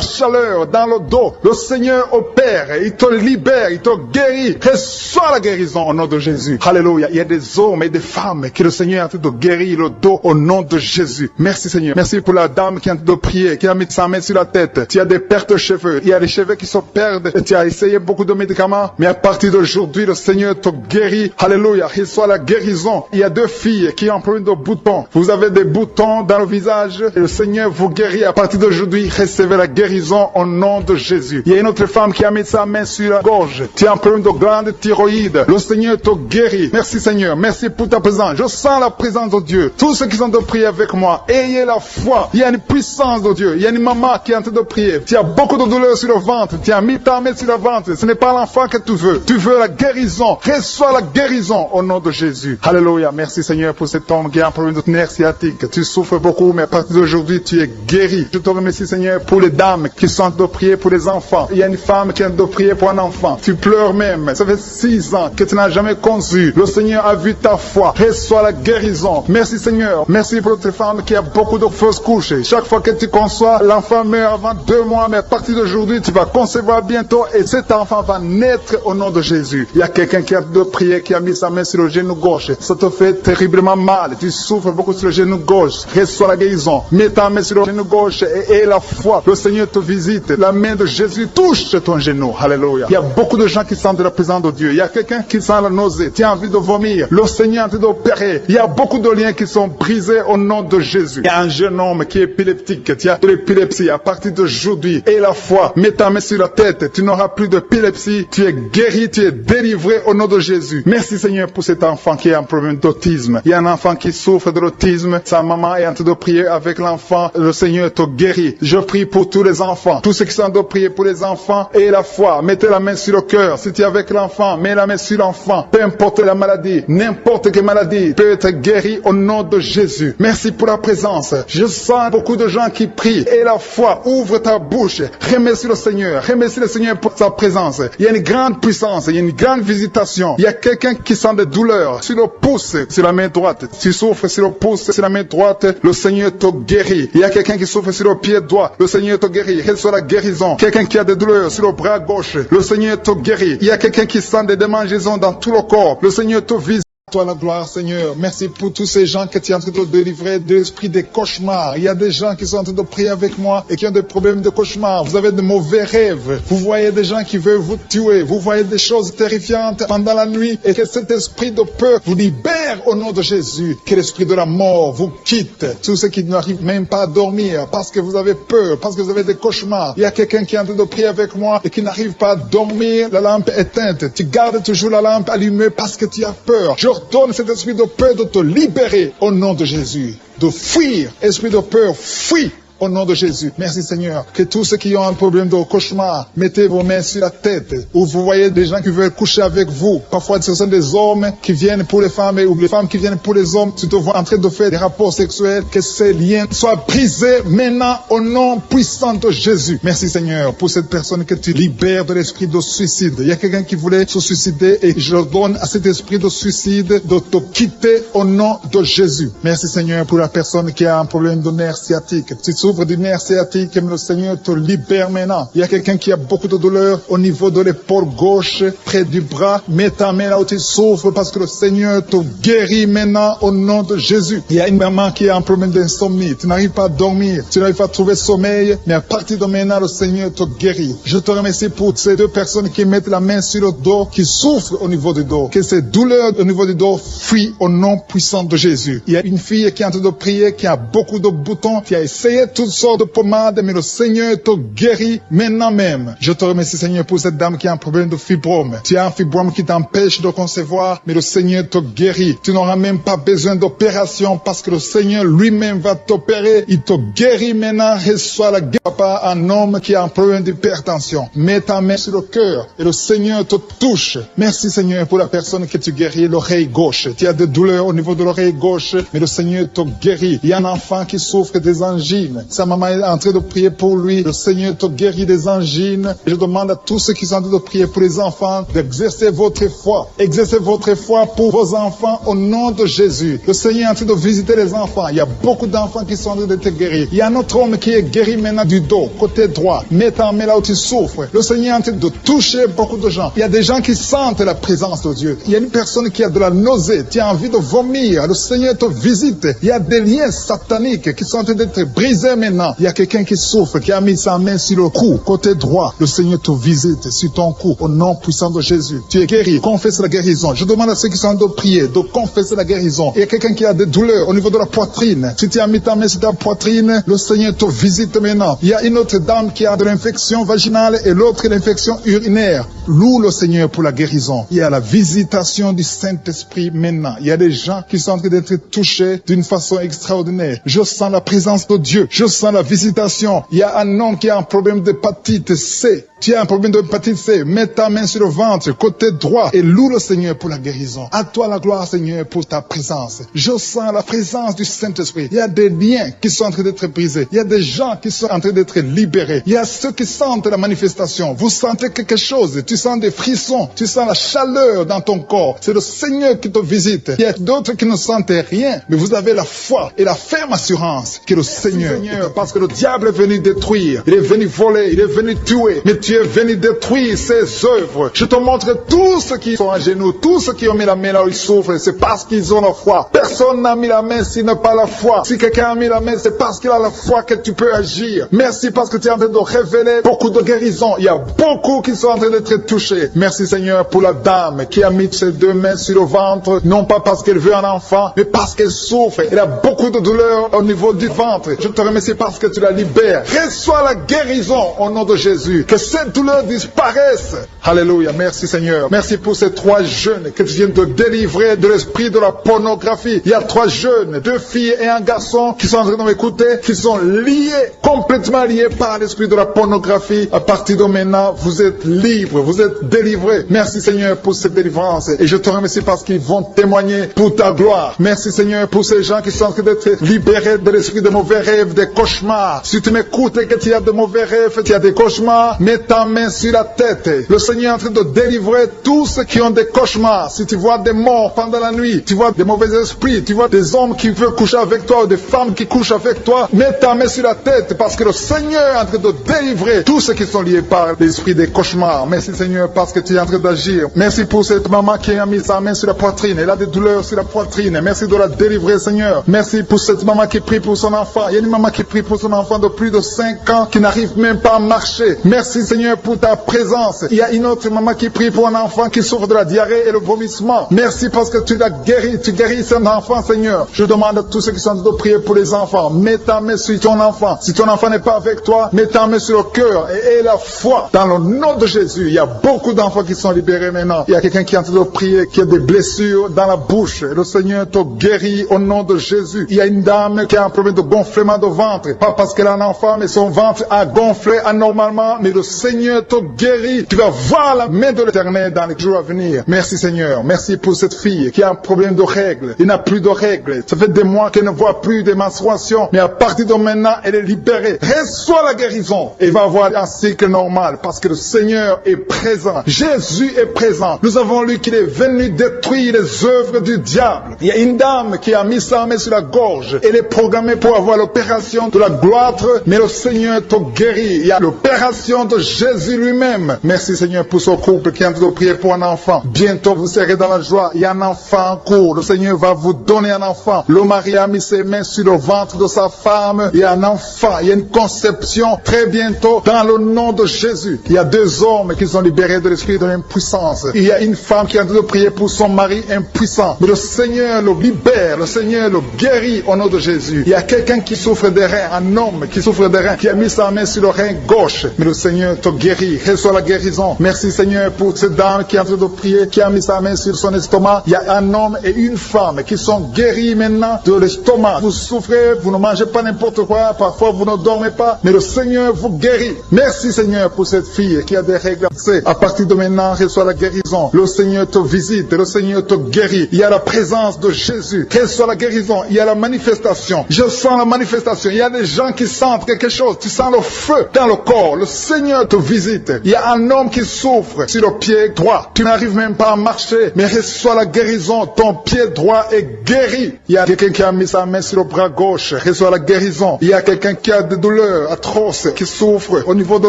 S2: chaleur dans le dos. Le Seigneur opère. Il te libère. Il te guérit. Reçois la guérison au nom de Jésus. Alléluia. Il y a des hommes et des femmes que le Seigneur est en train de guérir le dos au nom de Jésus. Merci Seigneur. Merci pour la dame qui est en train de prier, qui a mis sa main sur la tête. Tu as des pertes de cheveux. Il y a des cheveux qui se perdent. Et tu as essayé beaucoup de médicaments. Mais à partir d'aujourd'hui, le Seigneur te guérit. Alléluia. Reçois la guérison. Il y a 2 filles qui ont un problème de boutons. Vous avez des boutons dans le visage. Et le Seigneur vous guérit. À partir d'aujourd'hui, recevez la guérison au nom de Jésus. Il y a une autre femme qui a mis sa main sur la gorge. Tu as un problème de glande thyroïde. Le Seigneur te guérit. Merci Seigneur. Merci pour ta présence. Je sens la présence de Dieu. Tous ceux qui sont de prier avec moi, ayez la foi. Il y a une puissance de Dieu. Il y a une maman qui est en train de prier. Tu as beaucoup de douleur sur le ventre. Tu as mis ta main sur le ventre. Ce n'est pas l'enfant que tu veux. Tu veux la guérison. Reçois la guérison au nom de Jésus. Alléluia. Merci Seigneur pour cet homme qui a un problème de nerf sciatique. Tu souffres beaucoup, mais à partir d'aujourd'hui, tu es guéri. Je te remercie Seigneur pour les dames qui sont en train de prier pour les enfants. Il y a une femme qui est en train de prier pour un enfant. Tu pleures même. Ça fait 6 ans que tu n'as jamais conçu. Le Seigneur a vu ta foi. Reçois la guérison. Merci Seigneur. Merci pour notre femme qui a beaucoup de fausses couches. Chaque fois que tu conçois, l'enfant meurt avant 2 mois, mais à partir d'aujourd'hui, tu vas concevoir bientôt et cet enfant va naître au nom de Jésus. Il y a quelqu'un qui a de prier, qui a mis sa main sur le genou gauche. Ça te fait terriblement mal. Tu souffres beaucoup sur le genou gauche. Reçois la guérison. Mets ta main sur le genou gauche et la foi. Le Seigneur te visite. La main de Jésus touche ton genou. Alléluia. Il y a beaucoup de gens qui sentent la présence de Dieu. Il y a quelqu'un qui sent la nausée. Tu as envie de vomir. Le Seigneur est en train d'opérer. Il y a beaucoup de liens qui sont brisés au nom de Jésus. Il y a un jeune homme qui est épileptique. Tu as de l'épilepsie à partir d'aujourd'hui. Et la foi. Mets ta main sur la tête. Tu n'auras plus d'épilepsie. Tu es guéri. Tu es délivré au nom de Jésus. Merci Seigneur pour cet enfant qui a un problème d'autisme. Il y a un enfant qui souffre de l'autisme. Sa maman est en train de prier avec l'enfant. Le Seigneur te guérit. Je prie pour tous les enfants. Tous ceux qui sont en train de prier pour les enfants et la foi. Mettez la main sur le cœur. Si tu es avec l'enfant, mets la main sur l'enfant. Peu importe la maladie, n'importe quelle maladie peut être guérie au nom de Jésus. Merci pour la présence. Je sens beaucoup de gens qui prient. Et la foi, ouvre ta bouche. Remercie le Seigneur. Remercie le Seigneur pour sa présence. Il y a une grande puissance. Il y a une grande visitation. Il y a quelqu'un qui sent des douleurs sur le pouce, sur la main droite. Tu souffres sur le pouce, sur la main droite. Le Seigneur te guérit. Il y a quelqu'un qui souffre sur le pied droit. Le Seigneur te guérit. Reçois la guérison. Quelqu'un qui a des douleurs sur le bras gauche. Le Seigneur te guérit. Il y a quelqu'un qui sent des démangeaisons dans tout le corps. Le Seigneur te visite. Toi la gloire, Seigneur. Merci pour tous ces gens que tu es en train de délivrer de l'esprit des cauchemars. Il y a des gens qui sont en train de prier avec moi et qui ont des problèmes de cauchemars. Vous avez de mauvais rêves. Vous voyez des gens qui veulent vous tuer. Vous voyez des choses terrifiantes pendant la nuit et que cet esprit de peur vous libère au nom de Jésus. Que l'esprit de la mort vous quitte. Tous ceux qui n'arrivent même pas à dormir parce que vous avez peur, parce que vous avez des cauchemars. Il y a quelqu'un qui est en train de prier avec moi et qui n'arrive pas à dormir, la lampe éteinte. Tu gardes toujours la lampe allumée parce que tu as peur. Je ordonne cet esprit de peur de te libérer au nom de Jésus. De fuir, esprit de peur, fuis au nom de Jésus. Merci Seigneur. Que tous ceux qui ont un problème de cauchemar, mettez vos mains sur la tête. Ou vous voyez des gens qui veulent coucher avec vous. Parfois ce sont des hommes qui viennent pour les femmes ou les femmes qui viennent pour les hommes. Tu te vois en train de faire des rapports sexuels. Que ces liens soient brisés maintenant au nom puissant de Jésus. Merci Seigneur pour cette personne que tu libères de l'esprit de suicide. Il y a quelqu'un qui voulait se suicider et je donne à cet esprit de suicide de te quitter au nom de Jésus. Merci Seigneur pour la personne qui a un problème de nerf sciatique. Tu souffres du nerf sciatique, mais le Seigneur te libère maintenant. Il y a quelqu'un qui a beaucoup de douleur au niveau de l'épaule gauche, près du bras. Mets ta main là où tu souffres parce que le Seigneur te guérit maintenant au nom de Jésus. Il y a une maman qui a un problème d'insomnie. Tu n'arrives pas à dormir, tu n'arrives pas à trouver sommeil, mais à partir de maintenant, le Seigneur te guérit. Je te remercie pour ces deux personnes qui mettent la main sur le dos, qui souffrent au niveau du dos. Que ces douleurs au niveau du dos fuient au nom puissant de Jésus. Il y a une fille qui est en train de prier, qui a beaucoup de boutons, qui a essayé toutes sortes de pommades, mais le Seigneur te guérit maintenant même. Je te remercie Seigneur pour cette dame qui a un problème de fibrome. Tu as un fibrome qui t'empêche de concevoir, mais le Seigneur te guérit. Tu n'auras même pas besoin d'opération parce que le Seigneur lui-même va t'opérer. Il te guérit maintenant. Reçois la guérison. Papa, un homme qui a un problème d'hypertension. Mets ta main sur le cœur et le Seigneur te touche. Merci Seigneur pour la personne que tu guéris, l'oreille gauche. Tu as des douleurs au niveau de l'oreille gauche, mais le Seigneur te guérit. Il y a un enfant qui souffre des angines. Sa maman est en train de prier pour lui. Le Seigneur te guérit des angines. Je demande à tous ceux qui sont en train de prier pour les enfants d'exercer votre foi. Exercez votre foi pour vos enfants au nom de Jésus. Le Seigneur est en train de visiter les enfants. Il y a beaucoup d'enfants qui sont en train d'être guéris. Il y a un autre homme qui est guéri maintenant du dos, côté droit. Mets ta main là où tu souffres. Le Seigneur est en train de toucher beaucoup de gens. Il y a des gens qui sentent la présence de Dieu. Il y a une personne qui a de la nausée, qui a envie de vomir. Le Seigneur te visite. Il y a des liens sataniques qui sont en train d'être brisés maintenant. Il y a quelqu'un qui souffre, qui a mis sa main sur le cou, côté droit. Le Seigneur te visite sur ton cou, au nom puissant de Jésus. Tu es guéri. Confesse la guérison. Je demande à ceux qui sont en train de prier de confesser la guérison. Il y a quelqu'un qui a des douleurs au niveau de la poitrine. Si tu as mis ta main sur ta poitrine, le Seigneur te visite maintenant. Il y a une autre dame qui a de l'infection vaginale et l'autre l'infection urinaire. Loue le Seigneur pour la guérison. Il y a la visitation du Saint-Esprit maintenant. Il y a des gens qui sont en train d'être touchés d'une façon extraordinaire. Je sens la présence de Dieu. Je sens la visitation. Il y a un homme qui a un problème d'hépatite C. Tu as un problème d'hépatite C. Mets ta main sur le ventre, côté droit, et loue le Seigneur pour la guérison. À toi la gloire, Seigneur, pour ta présence. Je sens la présence du Saint-Esprit. Il y a des liens qui sont en train d'être brisés. Il y a des gens qui sont en train d'être libérés. Il y a ceux qui sentent la manifestation. Vous sentez quelque chose. Tu sens des frissons. Tu sens la chaleur dans ton corps. C'est le Seigneur qui te visite. Il y a d'autres qui ne sentent rien, mais vous avez la foi et la ferme assurance que le Seigneur, parce que le diable est venu détruire. Il est venu voler. Il est venu tuer. Mais tu es venu détruire ses œuvres. Je te montre tous ceux qui sont à genoux, tous ceux qui ont mis la main là où ils souffrent, c'est parce qu'ils ont la foi. Personne n'a mis la main s'il n'a pas la foi. Si quelqu'un a mis la main, c'est parce qu'il a la foi que tu peux agir. Merci parce que tu es en train de révéler beaucoup de guérisons. Il y a beaucoup qui sont en train d'être touchés. Merci Seigneur pour la dame qui a mis ses deux mains sur le ventre, non pas parce qu'elle veut un enfant, mais parce qu'elle souffre. Elle a beaucoup de douleur au niveau du ventre. Je te remercie parce que tu la libères. Reçois la guérison au nom de Jésus. Que cette douleur disparaisse. Alléluia. Merci Seigneur. Merci pour ces 3 jeunes que tu viens de délivrer de l'esprit de la pornographie. Il y a 3 jeunes, 2 filles et un garçon qui sont en train de m'écouter, qui sont liés, complètement liés par l'esprit de la pornographie. À partir de maintenant, vous êtes libres, vous êtes délivrés. Merci Seigneur pour cette délivrance. Et je te remercie parce qu'ils vont témoigner pour ta gloire. Merci Seigneur pour ces gens qui sont en train d'être libérés de l'esprit de mauvais rêves, des cauchemars. Si tu m'écoutes et que tu as de mauvais rêves, tu as des cauchemars, mets ta main sur la tête. Le Seigneur est en train de délivrer tous ceux qui ont des cauchemars. Si tu vois des morts pendant la nuit, tu vois des mauvais esprits, tu vois des hommes qui veulent coucher avec toi ou des femmes qui couchent avec toi, mets ta main sur la tête parce que le Seigneur est en train de délivrer tous ceux qui sont liés par l'esprit des cauchemars. Merci Seigneur parce que tu es en train d'agir. Merci pour cette maman qui a mis sa main sur la poitrine. Elle a des douleurs sur la poitrine. Merci de la délivrer Seigneur. Merci pour cette maman qui prie pour son enfant. Il y a une maman qui prie pour son enfant de plus de 5 ans qui n'arrive même pas à marcher. Merci Seigneur, pour ta présence. Il y a une autre maman qui prie pour un enfant qui souffre de la diarrhée et le vomissement. Merci parce que tu l'as guéri, tu guéris cet enfant, Seigneur. Je demande à tous ceux qui sont en train de prier pour les enfants, mets ta main sur ton enfant. Si ton enfant n'est pas avec toi, mets ta main sur le cœur et aie la foi. Dans le nom de Jésus, il y a beaucoup d'enfants qui sont libérés maintenant. Il y a quelqu'un qui est en train de prier, qui a des blessures dans la bouche. Le Seigneur te guérit au nom de Jésus. Il y a une dame qui a un problème de gonflement de ventre. Pas parce qu'elle a un enfant, mais son ventre a gonflé anormalement. Mais le Seigneur te guérit. Tu vas voir la main de l'Éternel dans les jours à venir. Merci Seigneur. Merci pour cette fille qui a un problème de règles. Il n'a plus de règles. Ça fait des mois qu'elle ne voit plus de menstruation. Mais à partir de maintenant, elle est libérée. Reçois la guérison. Et va avoir un cycle normal parce que le Seigneur est présent. Jésus est présent. Nous avons lu qu'il est venu détruire les œuvres du diable. Il y a une dame qui a mis sa main sur la gorge. Elle est programmée pour avoir l'opération de la gloître, mais le Seigneur te guérit. Il y a l'opération de Jésus lui-même. Merci Seigneur pour ce couple qui est en train de prier pour un enfant. Bientôt vous serez dans la joie. Il y a un enfant en cours. Le Seigneur va vous donner un enfant. Le mari a mis ses mains sur le ventre de sa femme. Il y a un enfant. Il y a une conception très bientôt dans le nom de Jésus. Il y a 2 hommes qui sont libérés de l'esprit de l'impuissance. Il y a une femme qui est en train de prier pour son mari impuissant. Mais le Seigneur le libère. Le Seigneur le guérit au nom de Jésus. Il y a quelqu'un qui souffre des reins, un homme qui souffre des reins, qui a mis sa main sur le rein gauche. Mais le Seigneur te guérit. Reçois la guérison. Merci Seigneur pour cette dame qui est en train de prier, qui a mis sa main sur son estomac. Il y a un homme et une femme qui sont guéris maintenant de l'estomac. Vous souffrez, vous ne mangez pas n'importe quoi, parfois vous ne dormez pas, mais le Seigneur vous guérit. Merci Seigneur pour cette fille qui a des règles. À partir de maintenant, reçois la guérison. Le Seigneur te visite, le Seigneur te guérit. Il y a la présence de Jésus. Reçois la guérison. Il y a la manifestation. Je sens la manifestation. Il y a des gens qui sentent quelque chose. Tu sens le feu dans le corps. Le Seigneur te visite. Il y a un homme qui souffre sur le pied droit. Tu n'arrives même pas à marcher, mais reçois la guérison. Ton pied droit est guéri. Il y a quelqu'un qui a mis sa main sur le bras gauche. Reçois la guérison. Il y a quelqu'un qui a des douleurs atroces, qui souffre au niveau de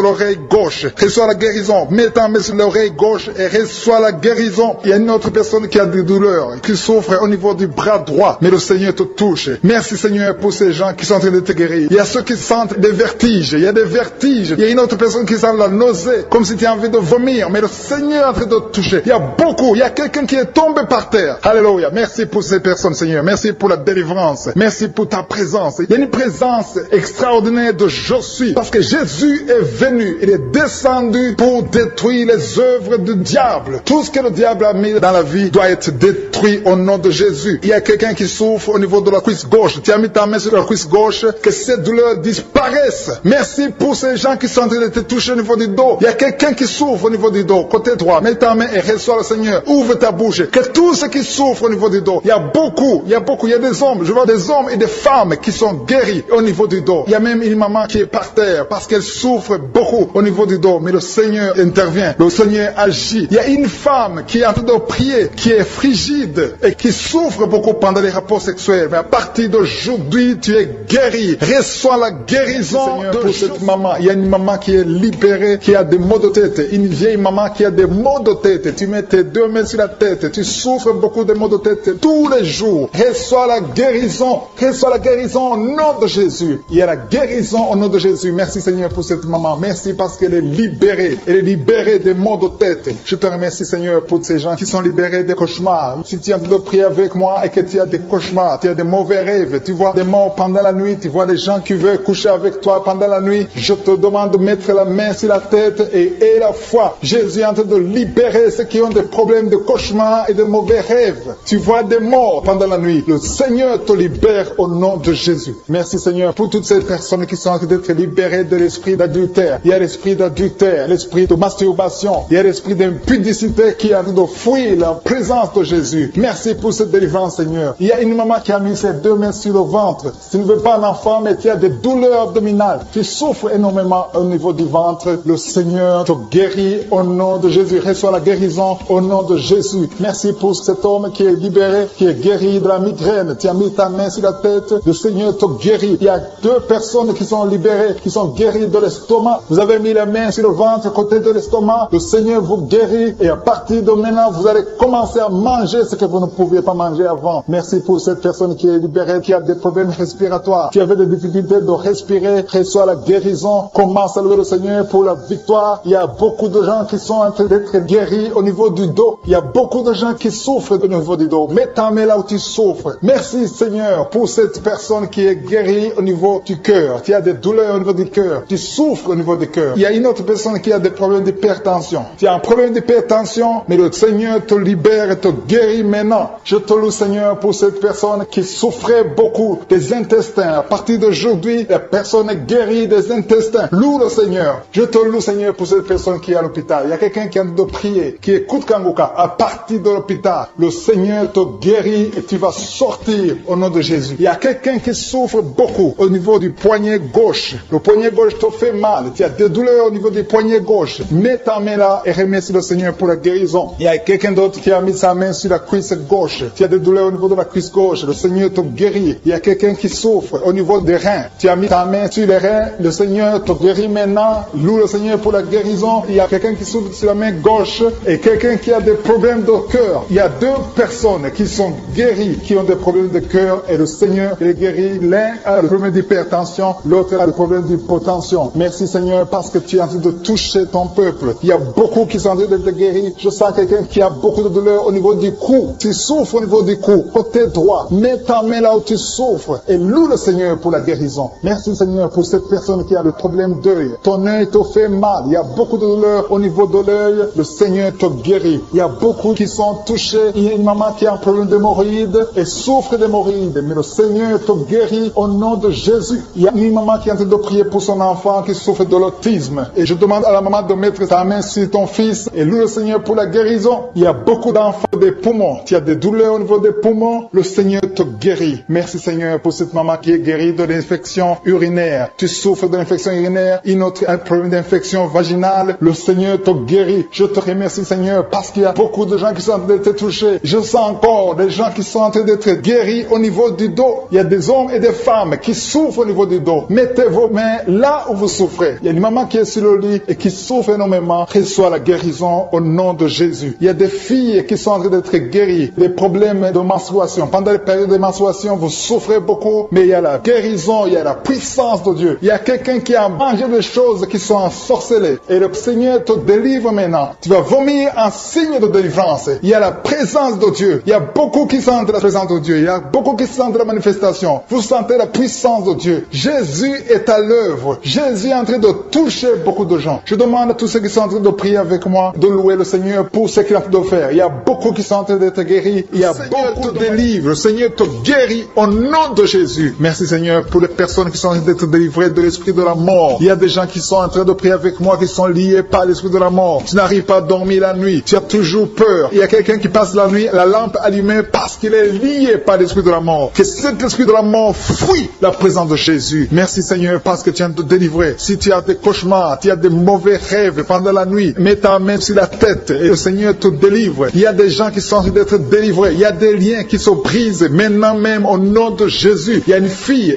S2: l'oreille gauche. Reçois la guérison. Mets ta main sur l'oreille gauche et reçois la guérison. Il y a une autre personne qui a des douleurs, qui souffre au niveau du bras droit, mais le Seigneur te touche. Merci Seigneur pour ces gens qui sont en train de te guérir. Il y a ceux qui sentent des vertiges. Il y a des vertiges. Il y a une autre personne qui sent la nausée, comme si tu as envie de vomir, mais le Seigneur est en train de te toucher. Il y a beaucoup. Il y a quelqu'un qui est tombé par terre. Alléluia. Merci pour ces personnes, Seigneur. Merci pour la délivrance. Merci pour ta présence. Il y a une présence extraordinaire de je suis. Parce que Jésus est venu. Il est descendu pour détruire les œuvres du diable. Tout ce que le diable a mis dans la vie doit être détruit au nom de Jésus. Il y a quelqu'un qui souffre au niveau de la cuisse gauche. Tu as mis ta main sur la cuisse gauche. Que ces douleurs disparaissent. Merci pour ces gens qui sont en train de te toucher au niveau du dos. Il y a quelqu'un qui souffre au niveau du dos. Côté droit. Mets ta main et reçois le Seigneur. Ouvre ta bouche. Que tous ceux qui souffrent au niveau du dos. Il y a beaucoup. Il y a des hommes. Je vois des hommes et des femmes qui sont guéris au niveau du dos. Il y a même une maman qui est par terre parce qu'elle souffre beaucoup au niveau du dos. Mais le Seigneur intervient. Le Seigneur agit. Il y a une femme qui est en train de prier, qui est frigide et qui souffre beaucoup pendant les rapports sexuels. Mais à partir d'aujourd'hui, tu es guéri. Reçois la guérison de cette maman. Il y a une maman qui est libérée, qui a des maux de tête. Une vieille maman qui a des maux de tête. Tu mets tes 2 mains sur la tête. Tu souffres beaucoup de maux de tête tous les jours. Reçois la guérison. Reçois la guérison au nom de Jésus. Il y a la guérison au nom de Jésus. Merci Seigneur pour cette maman. Merci parce qu'elle est libérée. Elle est libérée des maux de tête. Je te remercie Seigneur pour ces gens qui sont libérés des cauchemars. Si tu es en train de prier avec moi et que tu as des cauchemars, tu as des mauvais rêves, tu vois des morts pendant la nuit, tu vois des gens qui veulent coucher avec toi pendant la nuit, je te demande de mettre la main sur la tête et la foi. Jésus est en train de libérer ceux qui ont des problèmes de cauchemars et de mauvais rêves. Tu vois des morts pendant la nuit. Le Seigneur te libère au nom de Jésus. Merci Seigneur pour toutes ces personnes qui sont en train d'être libérées de l'esprit d'adultère. Il y a l'esprit d'adultère, l'esprit de masturbation, il y a l'esprit d'impudicité qui est en train de fuir la présence de Jésus. Merci pour cette délivrance Seigneur. Il y a une maman qui a mis ses 2 mains sur le ventre. Tu ne veux pas un enfant mais tu as des douleurs abdominales. Tu souffres énormément au niveau du ventre. Le Seigneur te guérit au nom de Jésus. Reçois la guérison au nom de Jésus. Merci pour cet homme qui est libéré, qui est guéri de la migraine. Tu as mis ta main sur la tête. Le Seigneur te guérit. Il y a 2 personnes qui sont libérées, qui sont guéries de l'estomac. Vous avez mis la main sur le ventre, côté de l'estomac. Le Seigneur vous guérit et à partir de maintenant, vous allez commencer à manger ce que vous ne pouviez pas manger avant. Merci pour cette personne qui est libérée, qui a des problèmes respiratoires, qui avait des difficultés de respirer. Reçois la guérison. Commence à louer le Seigneur pour la victoire. Il y a beaucoup de gens qui sont en train d'être guéris au niveau du dos. Il y a beaucoup de gens qui souffrent au niveau du dos. Mets ta main là où tu souffres. Merci Seigneur pour cette personne qui est guérie au niveau du cœur. Tu as des douleurs au niveau du cœur. Tu souffres au niveau du cœur. Il y a une autre personne qui a des problèmes d'hypertension. Tu as un problème d'hypertension, mais le Seigneur te libère et te guérit maintenant. Je te loue Seigneur pour cette personne qui souffrait beaucoup des intestins. À partir d'aujourd'hui, la personne est guérie des intestins. Loue le Seigneur. Je te loue Seigneur pour cette personne qui est à l'hôpital. Il y a quelqu'un qui a de prier, qui écoute Kanguka. À partir de l'hôpital, le Seigneur te guérit et tu vas sortir au nom de Jésus. Il y a quelqu'un qui souffre beaucoup au niveau du poignet gauche. Le poignet gauche te fait mal. Tu as des douleurs au niveau du poignet gauche. Mets ta main là et remercie le Seigneur pour la guérison. Il y a quelqu'un d'autre qui a mis sa main sur la cuisse gauche. Tu as des douleurs au niveau de la cuisse gauche. Le Seigneur te guérit. Il y a quelqu'un qui souffre au niveau des reins. Tu as mis ta main sur les reins. Le Seigneur te guérit maintenant. Loue le Seigneur pour la guérison. Il y a quelqu'un qui souffre sur la main gauche et quelqu'un qui a des problèmes de cœur. Il y a deux personnes qui sont guéries, qui ont des problèmes de cœur et le Seigneur les guérit. L'un a le problème d'hypertension, l'autre a le problème d'hypotension. Merci Seigneur parce que tu es en train de toucher ton peuple. Il y a beaucoup qui sont en train d'être guéris. Je sens quelqu'un qui a beaucoup de douleur au niveau du cou. Tu souffres au niveau du cou, côté droit. Mets ta main là où tu souffres et loue le Seigneur pour la guérison. Merci Seigneur pour cette personne qui a le problème d'œil. Ton œil te fait mal. Il y a beaucoup de douleur au niveau de l'œil. Le Seigneur te guérit. Il y a beaucoup qui sont touchés. Il y a une maman qui a un problème d'hémorroïdes et souffre d'hémorroïdes. Mais le Seigneur te guérit au nom de Jésus. Il y a une maman qui est en train de prier pour son enfant qui souffre de l'autisme. Et je demande à la maman de mettre sa main sur ton fils et loue le Seigneur pour la guérison. Il y a beaucoup d'enfants des poumons. Tu as des douleurs au niveau des poumons. Le Seigneur te guérit. Merci Seigneur pour cette maman qui est guérie de l'infection urinaire. Tu souffres de l'infection urinaire. Une autre a un problème d'infection vaginale. Le Seigneur te guérit. Je te remercie Seigneur parce qu'il y a beaucoup de gens qui sont en train d'être touchés. Je sens encore des gens qui sont en train d'être guéris au niveau du dos. Il y a des hommes et des femmes qui souffrent au niveau du dos. Mettez vos mains là où vous souffrez. Il y a une maman qui est sur le lit et qui souffre énormément. Reçois la guérison au nom de Jésus. Il y a des filles qui sont en train d'être guéries. Des problèmes de menstruation. Pendant les périodes de menstruation, vous souffrez beaucoup, mais il y a la guérison, il y a la puissance de Dieu. Il y a quelqu'un qui a mangé des choses qui sont ensorcelées. Et le Seigneur te délivre maintenant. Tu vas vomir en signe de délivrance. Il y a la présence de Dieu. Il y a beaucoup qui sentent la présence de Dieu. Il y a beaucoup qui sentent la manifestation. Vous sentez la puissance de Dieu. Jésus est à l'œuvre. Jésus est en train de toucher beaucoup de gens. Je demande à tous ceux qui sont en train de prier avec moi de louer le Seigneur pour ce qu'il est en train de faire. Il y a beaucoup qui sont en train d'être guéris. Il y a beaucoup de délivres. Le Seigneur te guérit au nom de Jésus. Merci Seigneur pour les personnes qui sont en train d'être délivrées de l'esprit de la mort. Il y a des gens qui sont en train de prier avec moi qui sont liés par l'esprit de la mort. Tu n'arrives pas à dormir la nuit. Tu as toujours peur. Il y a quelqu'un qui passe la nuit, la lampe allumée parce qu'il est lié par l'esprit de la mort. Que cet esprit de la mort fuit la présence de Jésus. Merci Seigneur parce que tu viens de te délivrer. Si tu as des cauchemars, tu as des mauvais rêves pendant la nuit, mets ta main sur la tête et le Seigneur te délivre. Il y a des gens qui sont en train d'être délivrés. Il y a des liens qui se brisent maintenant même au nom de Jésus. Il y a une fille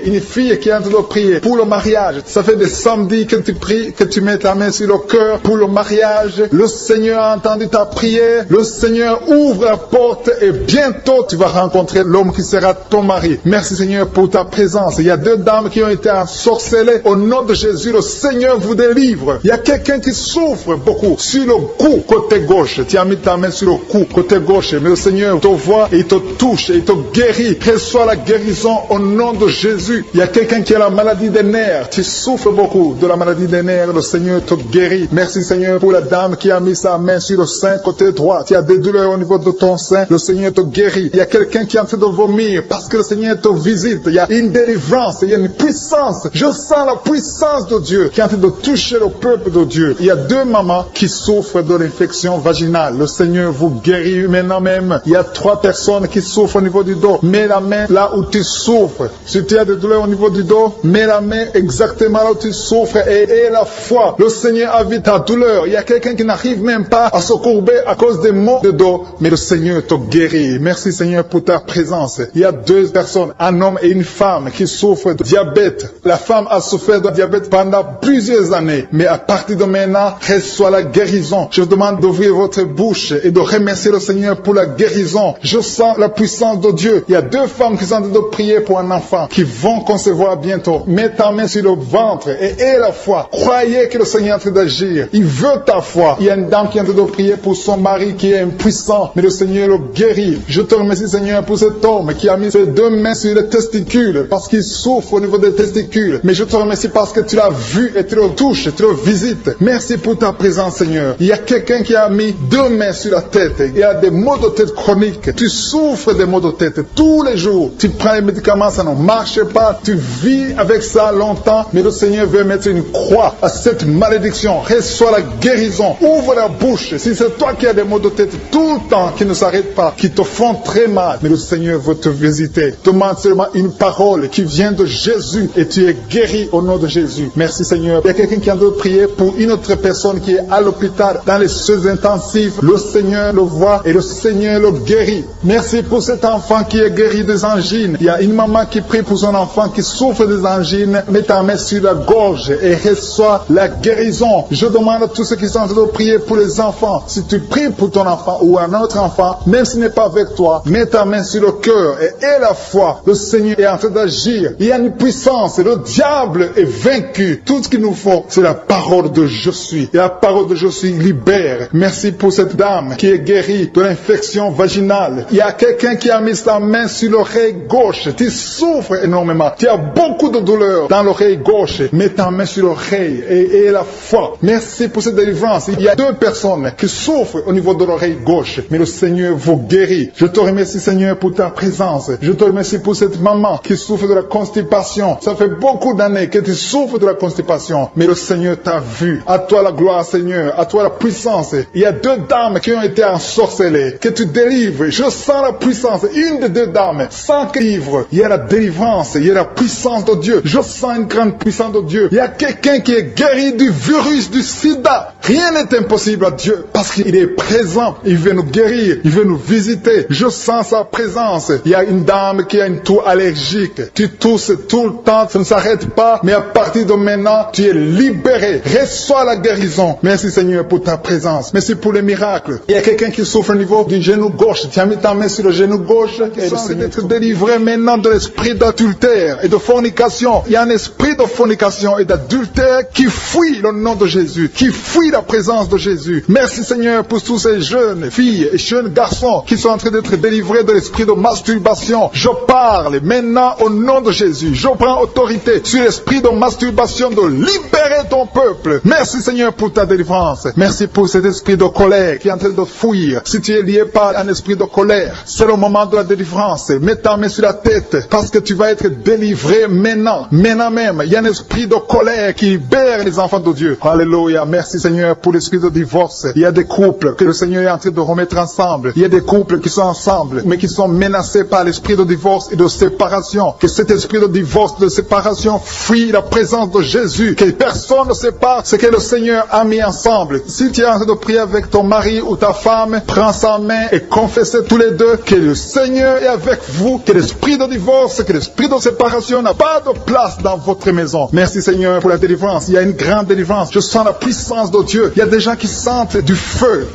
S2: qui est en train de prier pour le mariage. Ça fait des samedis que tu pries, que tu mets ta main sur le cœur pour le mariage. Le Seigneur a entendu ta prière. Le Seigneur ouvre la porte et bientôt tu vas rencontrer l'homme qui sera ton mari. Merci Seigneur pour ta présence. Il y a deux dames qui ont été ensorcelées. Au nom de Jésus, le Seigneur vous délivre. Il y a quelqu'un qui souffre beaucoup sur le cou, côté gauche. Tu as mis ta main sur le cou, côté gauche. Mais le Seigneur te voit et il te touche et il te guérit. Reçois la guérison au nom de Jésus. Il y a quelqu'un qui a la maladie des nerfs. Tu souffres beaucoup de la maladie des nerfs. Le Seigneur te guérit. Merci Seigneur pour la dame qui a mis sa main sur le sein côté droit. Tu as des douleurs au niveau de ton sein. Le Seigneur te guérit. Il y a quelqu'un qui est en train de vomir parce que le Seigneur te visite. Il y a une délivrance. Il y a une puissance. Je sens la puissance de Dieu qui est en train de toucher le peuple de Dieu. Il y a deux mamans qui souffrent de l'infection vaginale. Le Seigneur vous guérit maintenant même. Il y a trois personnes qui souffrent au niveau du dos. Mets la main là où tu souffres. Si tu as des douleurs au niveau du dos, mets la main exactement là où tu souffres et aie la foi. Le Seigneur a vu ta douleur. Il y a quelqu'un qui n'arrive même pas à se courber à cause des maux de dos, mais le Seigneur te guérit. Merci Seigneur pour ta présence. Il y a deux personnes, un homme et une femme qui souffrent de diabète. La femme a souffert de diabète pendant plusieurs années, mais à partir de maintenant, reçoit la guérison. Je vous demande d'ouvrir votre bouche et de remercier le Seigneur pour la guérison. Je sens la puissance de Dieu. Il y a deux femmes qui sont en train de prier pour un enfant qui vont concevoir bientôt. Mets ta main sur le ventre et aie la foi. Croyez croyez que le Seigneur est en train d'agir. Il veut ta foi. Il y a une dame qui est en train de prier pour son mari qui est impuissant, mais le Seigneur le guérit. Je te remercie, Seigneur, pour cet homme qui a mis ses 2 mains sur les testicules parce qu'il souffre au niveau des testicules. Mais je te remercie parce que tu l'as vu et tu le touches, tu le visites. Merci pour ta présence, Seigneur. Il y a quelqu'un qui a mis 2 mains sur la tête. Il y a des maux de tête chroniques. Tu souffres des maux de tête tous les jours. Tu prends les médicaments, ça ne marche pas. Tu vis avec ça longtemps, mais le Seigneur veut mettre une croix à cette malédiction. Reçois la guérison. Ouvre la bouche. Si c'est toi qui as des maux de tête tout le temps, qui ne s'arrêtent pas, qui te font très mal, mais le Seigneur veut te visiter. Demande seulement une parole qui vient de Jésus et tu es guéri au nom de Jésus. Merci, Seigneur. Il y a quelqu'un qui a de prier pour une autre personne qui est à l'hôpital dans les soins intensifs. Le Seigneur le voit et le Seigneur le guérit. Merci pour cet enfant qui est guéri des angines. Il y a une maman qui prie pour son enfant qui souffre des angines. Mets ta main sur la gorge et reçois la guérison. Je demande à tous ceux qui sont en train de prier pour les enfants. Si tu pries pour ton enfant ou un autre enfant, même s'il n'est pas avec toi, mets ta main sur le cœur et aie la foi. Le Seigneur est en train d'agir. Il y a une puissance. Le diable est vaincu. Tout ce qu'il nous faut, c'est la parole de je suis. Et la parole de je suis libère. Merci pour cette dame qui est guérie de l'infection vaginale. Il y a quelqu'un qui a mis sa main sur l'oreille gauche. Tu souffres énormément. Tu as beaucoup de douleur dans l'oreille gauche. Mets ta main sur l'oreille et aie la foi. Merci pour cette délivrance. Il y a 2 personnes qui souffrent au niveau de l'oreille gauche. Mais le Seigneur vous guérit. Je te remercie, Seigneur, pour ta présence. Je te remercie pour cette maman qui souffre de la constipation. Ça fait beaucoup d'années que tu souffres de la constipation. Mais le Seigneur t'a vu. À toi la gloire, Seigneur. À toi la puissance. Il y a 2 dames qui ont été ensorcelées. Que tu délivres. Je sens la puissance. Une des 2 dames. Sans que livre. Il y a la délivrance. Il y a la puissance de Dieu. Je sens une grande puissance de Dieu. Il y a quelqu'un qui est guéri du virus du sida. Rien n'est impossible à Dieu parce qu'il est présent. Il veut nous guérir. Il veut nous visiter. Je sens sa présence. Il y a une dame qui a une toux allergique. Tu tousses tout le temps. Ça ne s'arrête pas. Mais à partir de maintenant, tu es libéré. Reçois la guérison. Merci, Seigneur, pour ta présence. Merci pour les miracles. Il y a quelqu'un qui souffre au niveau du genou gauche. Tu as mis ta main sur le genou gauche. Et le Seigneur est délivré maintenant de l'esprit d'adultère et de fornication. Il y a un esprit de fornication et d'adultère qui fuit le nom de Jésus, qui fuit la présence de Jésus. Merci, Seigneur, pour tous ces jeunes filles et jeunes garçons qui sont en train d'être délivrés de l'esprit de masturbation. Je parle maintenant au nom de Jésus. Je prends autorité sur l'esprit de masturbation de libérer ton peuple. Merci, Seigneur, pour ta délivrance. Merci pour cet esprit de colère qui est en train de fuir. Si tu es lié par un esprit de colère, c'est le moment de la délivrance. Mets ta main sur la tête parce que tu vas être délivré maintenant. Maintenant même, il y a un esprit de colère qui libère les enfants de Dieu. Alléluia. Merci, Seigneur, pour l'esprit de divorce. Il y a des couples que le Seigneur est en train de remettre ensemble. Il y a des couples qui sont ensemble, mais qui sont menacés par l'esprit de divorce et de séparation. Que cet esprit de divorce, de séparation, fuit la présence de Jésus. Que personne ne sépare ce que le Seigneur a mis ensemble. Si tu es en train de prier avec ton mari ou ta femme, prends sa main et confessez tous les deux que le Seigneur est avec vous. Que l'esprit de divorce, que l'esprit de séparation n'a pas de place dans votre maison. Merci, Seigneur, pour la délivrance. Il y a une grande délivrance. Je sens la puissance de Dieu. Il y a des gens qui sentent du feu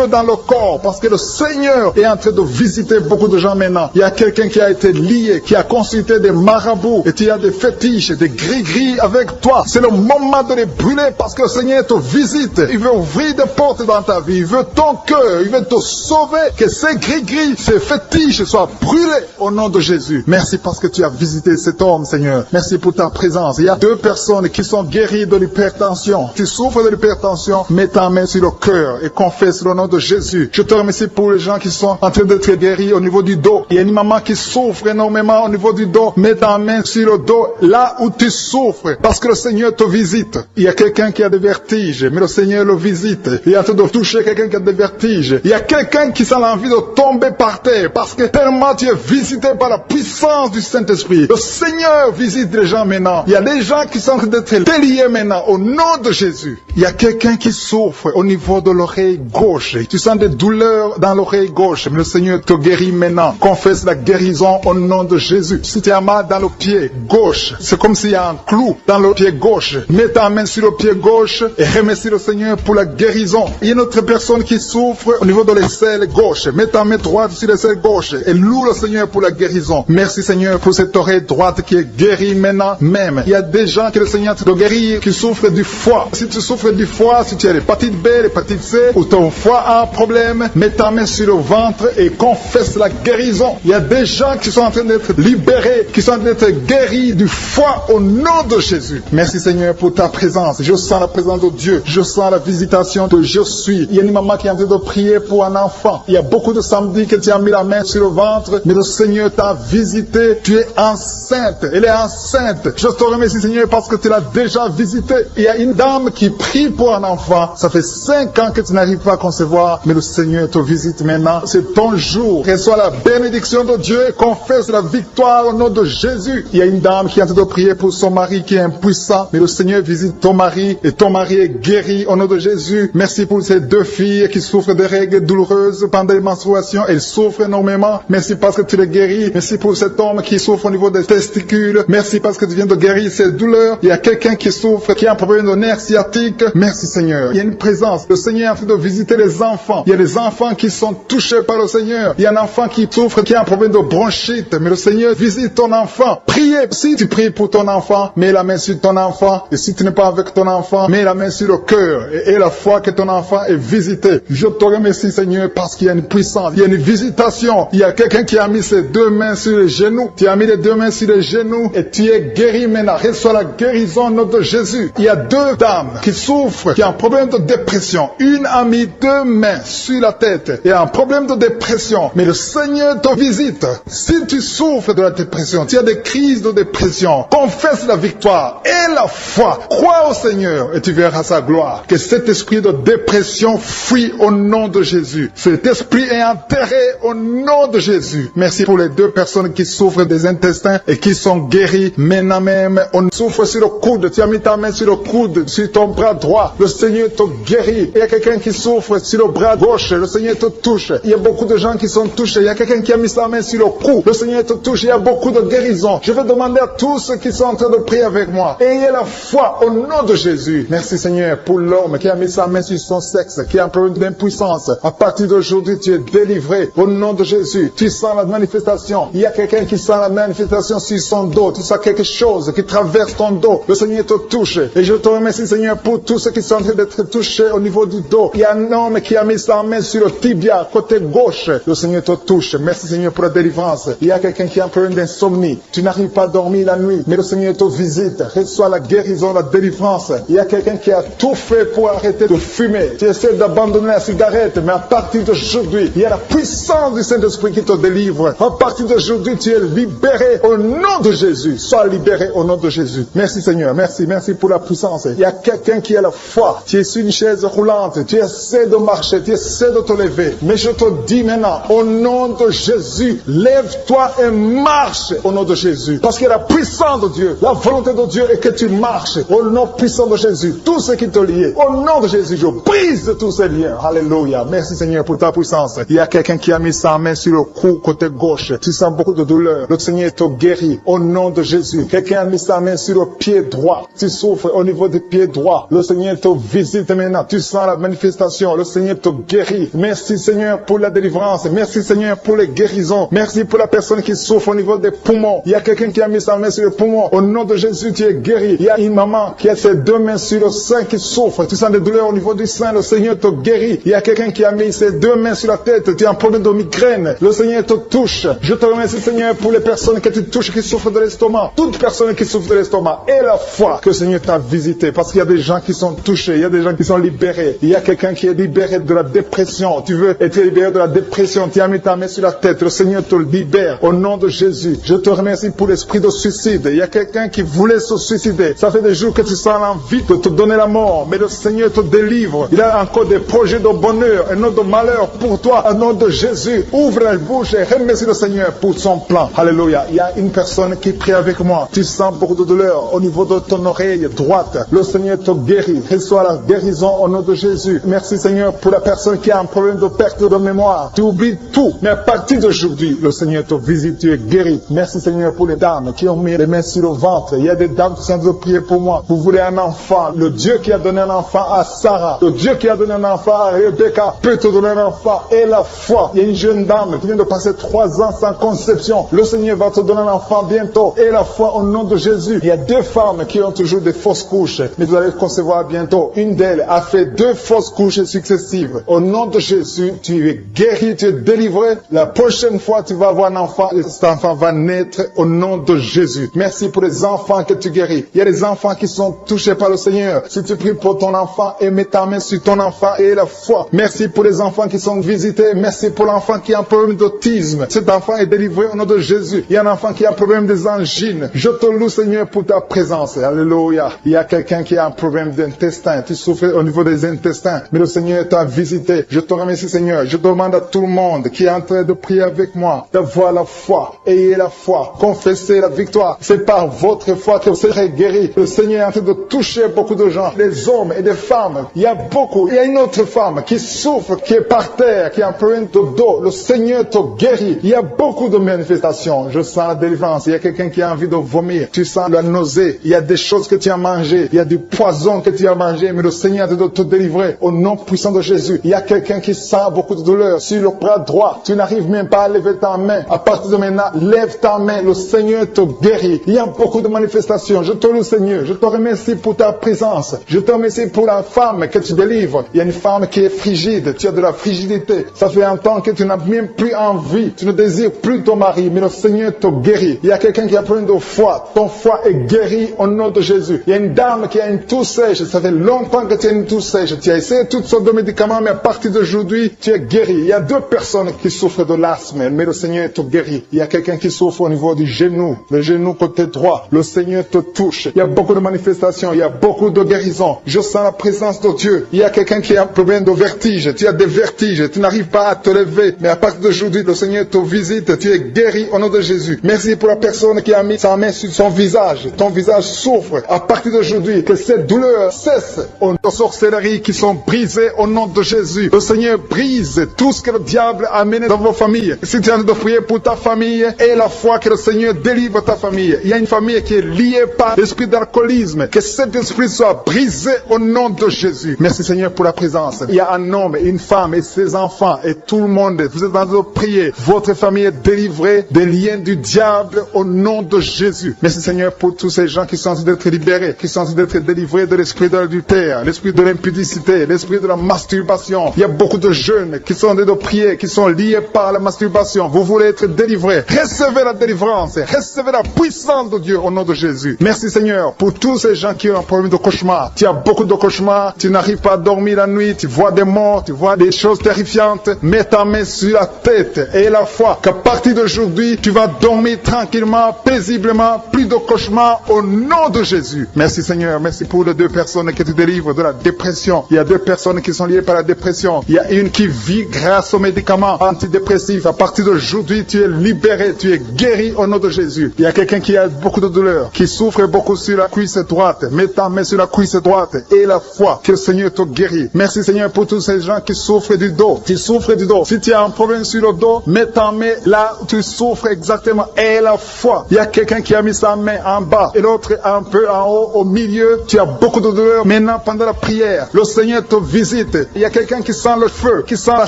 S2: dans le corps, parce que le Seigneur est en train de visiter beaucoup de gens maintenant. Il y a quelqu'un qui a été lié, qui a consulté des marabouts, et tu as des fétiches, des gris-gris avec toi. C'est le moment de les brûler, parce que le Seigneur te visite. Il veut ouvrir des portes dans ta vie. Il veut ton cœur. Il veut te sauver. Que ces gris-gris, ces fétiches soient brûlés au nom de Jésus. Merci parce que tu as visité cet homme, Seigneur. Merci pour ta présence. Il y a 2 personnes qui sont guéries de l'hypertension. Tu souffres de l'hypertension, mets ta main sur le cœur et confesse le nom de Jésus. Je te remercie pour les gens qui sont en train d'être guéris au niveau du dos. Il y a une maman qui souffre énormément au niveau du dos. Mets ta main sur le dos, là où tu souffres, parce que le Seigneur te visite. Il y a quelqu'un qui a des vertiges, mais le Seigneur le visite. Il est en train de toucher quelqu'un qui a des vertiges. Il y a quelqu'un qui sent l'envie de tomber par terre, parce que tellement tu es visité par la puissance du Saint-Esprit. Le Seigneur visite les gens maintenant. Il y a des gens qui sont en train d'être déliés maintenant au nom de Jésus. Il y a quelqu'un quelqu'un qui souffre au niveau de l'oreille gauche. Tu sens des douleurs dans l'oreille gauche, mais le Seigneur te guérit maintenant. Confesse la guérison au nom de Jésus. Si tu as mal dans le pied gauche, c'est comme s'il y a un clou dans le pied gauche. Mets ta main sur le pied gauche et remercie le Seigneur pour la guérison. Il y a une autre personne qui souffre au niveau de l'aisselle gauche. Mets ta main droite sur l'aisselle gauche et loue le Seigneur pour la guérison. Merci Seigneur pour cette oreille droite qui est guérie maintenant même. Il y a des gens que le Seigneur te guérit qui souffrent du foie. Si tu souffres du foie, si tu as l'hépatite B, l'hépatite C, ou ton foie a un problème, mets ta main sur le ventre et confesse la guérison. Il y a des gens qui sont en train d'être libérés, qui sont en train d'être guéris du foie au nom de Jésus. Merci Seigneur pour ta présence. Je sens la présence de Dieu. Je sens la visitation de je suis. Il y a une maman qui est en train de prier pour un enfant. Il y a beaucoup de samedis que tu as mis la main sur le ventre, mais le Seigneur t'a visité. Tu es enceinte. Elle est enceinte. Je te remercie Seigneur parce que tu l'as déjà visité. Il y a une dame qui prie pour un enfant. Ça fait 5 ans que tu n'arrives pas à concevoir, mais le Seigneur te visite maintenant. C'est ton jour. Reçois la bénédiction de Dieu et confesse la victoire au nom de Jésus. Il y a une dame qui est en train de prier pour son mari qui est impuissant, mais le Seigneur visite ton mari et ton mari est guéri au nom de Jésus. Merci pour ces 2 filles qui souffrent de règles douloureuses pendant les menstruations. Elles souffrent énormément. Merci parce que tu les guéris. Merci pour cet homme qui souffre au niveau des testicules. Merci parce que tu viens de guérir ces douleurs. Il y a quelqu'un qui souffre, qui a un problème de nerf sciatique. Merci Seigneur. Il y a une présence. Le Seigneur est en train de visiter les enfants. Il y a des enfants qui sont touchés par le Seigneur. Il y a un enfant qui souffre, qui a un problème de bronchite. Mais le Seigneur visite ton enfant. Priez. Si tu pries pour ton enfant, mets la main sur ton enfant. Et si tu n'es pas avec ton enfant, mets la main sur le cœur. Et la foi que ton enfant est visité. Je te remercie Seigneur parce qu'il y a une puissance. Il y a une visitation. Il y a quelqu'un qui a mis ses 2 mains sur les genoux. Tu as mis les 2 mains sur les genoux et tu es guéri maintenant. Reçois la guérison au nom de Jésus. Il y a 2 dames qui souffrent, qui ont un problème de dépression. Une a mis 2 mains sur la tête et a un problème de dépression. Mais le Seigneur te visite. Si tu souffres de la dépression, tu as des crises de dépression, confesse la victoire et la foi. Crois au Seigneur et tu verras sa gloire. Que cet esprit de dépression fuit au nom de Jésus. Cet esprit est enterré au nom de Jésus. Merci pour les 2 personnes qui souffrent des intestins et qui sont guéries maintenant même. On souffre sur le coude. Tu as mis ta main sur le coude, sur ton bras droit. Le Seigneur te guérit. Il y a quelqu'un qui souffre sur le bras gauche. Le Seigneur te touche. Il y a beaucoup de gens qui sont touchés. Il y a quelqu'un qui a mis sa main sur le cou. Le Seigneur te touche. Il y a beaucoup de guérisons. Je vais demander à tous ceux qui sont en train de prier avec moi. Ayez la foi au nom de Jésus. Merci Seigneur pour l'homme qui a mis sa main sur son sexe, qui a un problème d'impuissance. À partir d'aujourd'hui, tu es délivré au nom de Jésus. Tu sens la manifestation. Il y a quelqu'un qui sent la manifestation sur son dos. Tu sens quelque chose qui traverse ton dos. Le Seigneur te touche. Et je te remercie Seigneur pour tous ceux qui sont en train d'être touchés au niveau du dos. Il y a un homme qui a mis sa main sur le tibia, côté gauche. Le Seigneur te touche. Merci Seigneur pour la délivrance. Il y a quelqu'un qui a un problème d'insomnie. Tu n'arrives pas à dormir la nuit, mais le Seigneur te visite. Reçois la guérison, la délivrance. Il y a quelqu'un qui a tout fait pour arrêter de fumer. Tu essaies d'abandonner la cigarette, mais à partir d'aujourd'hui, il y a la puissance du Saint-Esprit qui te délivre. À partir d'aujourd'hui, tu es libéré au nom de Jésus. Sois libéré au nom de Jésus. Merci Seigneur. Merci pour la puissance. Il y a quelqu'un qui a la foi. Tu es sur une chaise roulante. Tu essaies de marcher. Tu essaies de te lever. Mais je te dis maintenant, au nom de Jésus, lève-toi et marche au nom de Jésus. Parce qu'il y a la puissance de Dieu. La volonté de Dieu est que tu marches au nom puissant de Jésus. Tout ce qui te lie. Au nom de Jésus, je brise tous ces liens. Alléluia. Merci Seigneur pour ta puissance. Il y a quelqu'un qui a mis sa main sur le cou côté gauche. Tu sens beaucoup de douleur. Le Seigneur te guérit au nom de Jésus. Quelqu'un a mis sa main sur le pied droit. Tu souffres au niveau du pied droit. Le Seigneur te visite maintenant. Tu sens la manifestation. Le Seigneur te guérit. Merci Seigneur pour la délivrance. Merci Seigneur pour les guérisons. Merci pour la personne qui souffre au niveau des poumons. Il y a quelqu'un qui a mis sa main sur le poumon. Au nom de Jésus, tu es guéri. Il y a une maman qui a ses 2 mains sur le sein qui souffre. Tu sens des douleurs au niveau du sein. Le Seigneur te guérit. Il y a quelqu'un qui a mis ses 2 mains sur la tête. Tu as un problème de migraine. Le Seigneur te touche. Je te remercie Seigneur pour les personnes que tu touches qui souffrent de l'estomac. Toute personne qui souffre de l'estomac. Et la foi que le Seigneur t'a visité. Parce qu'il y a des gens qui sont touchés. Il y a des gens qui sont libérés. Il y a quelqu'un qui est libéré de la dépression. Tu veux être libéré de la dépression. Tu as mis ta main sur la tête. Le Seigneur te libère. Au nom de Jésus. Je te remercie pour l'esprit de suicide. Il y a quelqu'un qui voulait se suicider. Ça fait des jours que tu sens l'envie de te donner la mort. Mais le Seigneur te délivre. Il a encore des projets de bonheur et non de malheur pour toi. Au nom de Jésus. Ouvre la bouche et remercie le Seigneur pour son plan. Alléluia. Il y a une personne qui prie avec moi. Tu sens beaucoup de douleur au niveau de ton oreille droite. Le Seigneur te guérit. Reçois la guérison au nom de Jésus. Merci Seigneur pour la personne qui a un problème de perte de mémoire. Tu oublies tout, mais à partir d'aujourd'hui, le Seigneur te visite, tu es guéri. Merci Seigneur pour les dames qui ont mis les mains sur le ventre. Il y a des dames qui sont en train de prier pour moi. Vous voulez un enfant. Le Dieu qui a donné un enfant à Sarah, le Dieu qui a donné un enfant à Rebecca peut te donner un enfant. Et la foi. Il y a une jeune dame qui vient de passer 3 ans sans conception. Le Seigneur va te donner un enfant bientôt. Et la foi au nom de Jésus. Il y a 2 femmes qui ont toujours des fausses couches, mais vous allez concevoir bientôt. Une d'elles a fait 2 fausses couches successives. Au nom de Jésus, tu es guéri, tu es délivré. La prochaine fois, tu vas avoir un enfant et cet enfant va naître au nom de Jésus. Merci pour les enfants que tu guéris. Il y a des enfants qui sont touchés par le Seigneur. Si tu pries pour ton enfant et mets ta main sur ton enfant et la foi. Merci pour les enfants qui sont visités. Merci pour l'enfant qui a un problème d'autisme. Cet enfant est délivré au nom de Jésus. Il y a un enfant qui a un problème des angines. Je te loue Seigneur pour ta présence. Alléluia. Il y a quelqu'un qui a un problème d'intestin. Tu souffres au niveau des intestins. Mais le Seigneur t'a visité. Je te remercie Seigneur. Je demande à tout le monde qui est en train de prier avec moi d'avoir la foi. Ayez la foi. Confessez la victoire. C'est par votre foi que vous serez guéris. Le Seigneur est en train de toucher beaucoup de gens. Des hommes et des femmes. Il y a beaucoup. Il y a une autre femme qui souffre, qui est par terre, qui a un problème de dos. Le Seigneur te guérit. Il y a beaucoup de manifestations. Je sens la délivrance. Il y a quelqu'un qui a envie de vomir. Tu sens la nausée. Il y a des choses que tu as mangées. Il y a du poison que tu as mangé. Mais le Seigneur est de te délivrer au nom puissant de Jésus. Il y a quelqu'un qui sent beaucoup de douleur sur le bras droit. Tu n'arrives même pas à lever ta main. À partir de maintenant, lève ta main. Le Seigneur te guérit. Il y a beaucoup de manifestations. Je te loue Seigneur. Je te remercie pour ta présence. Je te remercie pour la femme que tu délivres. Il y a une femme qui est frigide. Tu as de la frigidité. Ça fait un temps que tu n'as même plus envie. Tu ne désires plus ton mari. Mais le Seigneur te guérit. Il y a quelqu'un qui a plein de foi. Ton foie est guéri au nom de Jésus. Il y a une dame qui a une toux sèche. Ça fait longtemps que tu as une toux sèche. Tu as essayé toutes sortes de médicaments, mais à partir d'aujourd'hui, tu es guéri. Il y a 2 personnes qui souffrent de l'asthme, mais le Seigneur te guérit. Il y a quelqu'un qui souffre au niveau du genou, le genou côté droit. Le Seigneur te touche. Il y a beaucoup de manifestations. Il y a beaucoup de guérisons. Je sens la présence de Dieu. Il y a quelqu'un qui a un problème de vertige. Tu as des vertiges. Tu n'arrives pas à te lever, mais à partir d'aujourd'hui, le Seigneur te visite. Tu es guéri au nom de Jésus. Merci pour la personne qui a mis sa main sur son visage. Ton visage souffre. À partir d'aujourd'hui, que cette douleur cesse. Aux sorcelleries qui sont brisées au nom de Jésus. Le Seigneur brise tout ce que le diable a amené dans vos familles. Si tu es en train de prier pour ta famille, et la foi que le Seigneur délivre ta famille. Il y a une famille qui est liée par l'esprit d'alcoolisme. Que cet esprit soit brisé au nom de Jésus. Merci Seigneur pour la présence. Il y a un homme, une femme et ses enfants et tout le monde. Vous êtes en train de prier. Votre famille est délivrée des liens du diable au nom de Jésus. Merci Seigneur pour tous ces gens qui sont en train d'être libérés, qui sont en train d'être délivrés de l'esprit de l'adultère, l'esprit de l'impudicité, l'esprit de la masturbation. Il y a beaucoup de jeunes qui sont en train de prier, qui sont liés par la masturbation. Vous voulez être délivrés. Recevez la délivrance. Recevez la puissance de Dieu au nom de Jésus. Merci Seigneur pour tous ces gens qui ont un problème de cauchemar. Tu as beaucoup de cauchemars. Tu n'arrives pas à dormir la nuit. Tu vois des morts. Tu vois des choses terrifiantes. Mets ta main sur la tête et la foi qu'à partir d'aujourd'hui, tu vas dormir tranquillement, paisiblement. Plus de cauchemars au nom de Jésus. Merci Seigneur. Merci pour les 2 personnes qui te délivrent de la dépression. Il y a 2 personnes qui sont liées par la dépression. Il y a une qui vit grâce aux médicaments antidépressifs. À partir d'aujourd'hui, tu es libéré. Tu es guéri au nom de Jésus. Il y a quelqu'un qui a beaucoup de douleur, qui souffre beaucoup sur la cuisse droite. Mets ta main sur la cuisse droite et la foi que le Seigneur te guérit. Merci Seigneur pour tous ces gens qui souffrent du dos. Tu souffres du dos. Si tu as un problème sur le dos, mets ta main là où tu souffres exactement et la foi. Il y a quelqu'un qui a mis sa main en bas et l'autre un peu en haut, au milieu. Tu as beaucoup de douleur. Maintenant, pendant la prière, le Seigneur te visite. Il y a quelqu'un qui sent le feu, qui sent la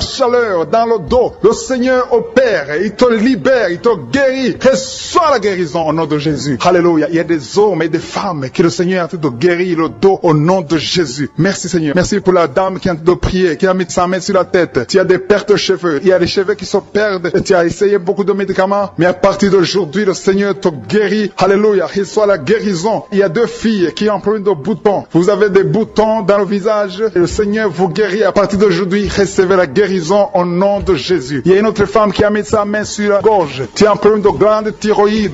S2: chaleur dans le dos. Le Seigneur opère. Il te libère. Il te guérit. Reçois la guérison au nom de Jésus. Alléluia. Il y a des hommes et des femmes que le Seigneur est en train de guérir le dos au nom de Jésus. Merci Seigneur. Merci pour la dame qui est en train de prier, qui a mis sa main sur la tête. Tu as des pertes de cheveux. Il y a des cheveux qui se perdent. Et tu as essayé beaucoup de médicaments. Mais à partir d'aujourd'hui, le Seigneur te guérit. Alléluia. Reçois la guérison. Il y a 2 filles qui ont un problème de boutons. Vous avez des boutons dans le visage. Et le Seigneur vous guérit. À partir d'aujourd'hui, recevez la guérison au nom de Jésus. Il y a une autre femme qui a mis sa main sur la gorge. Tu as un problème de glande thyroïde.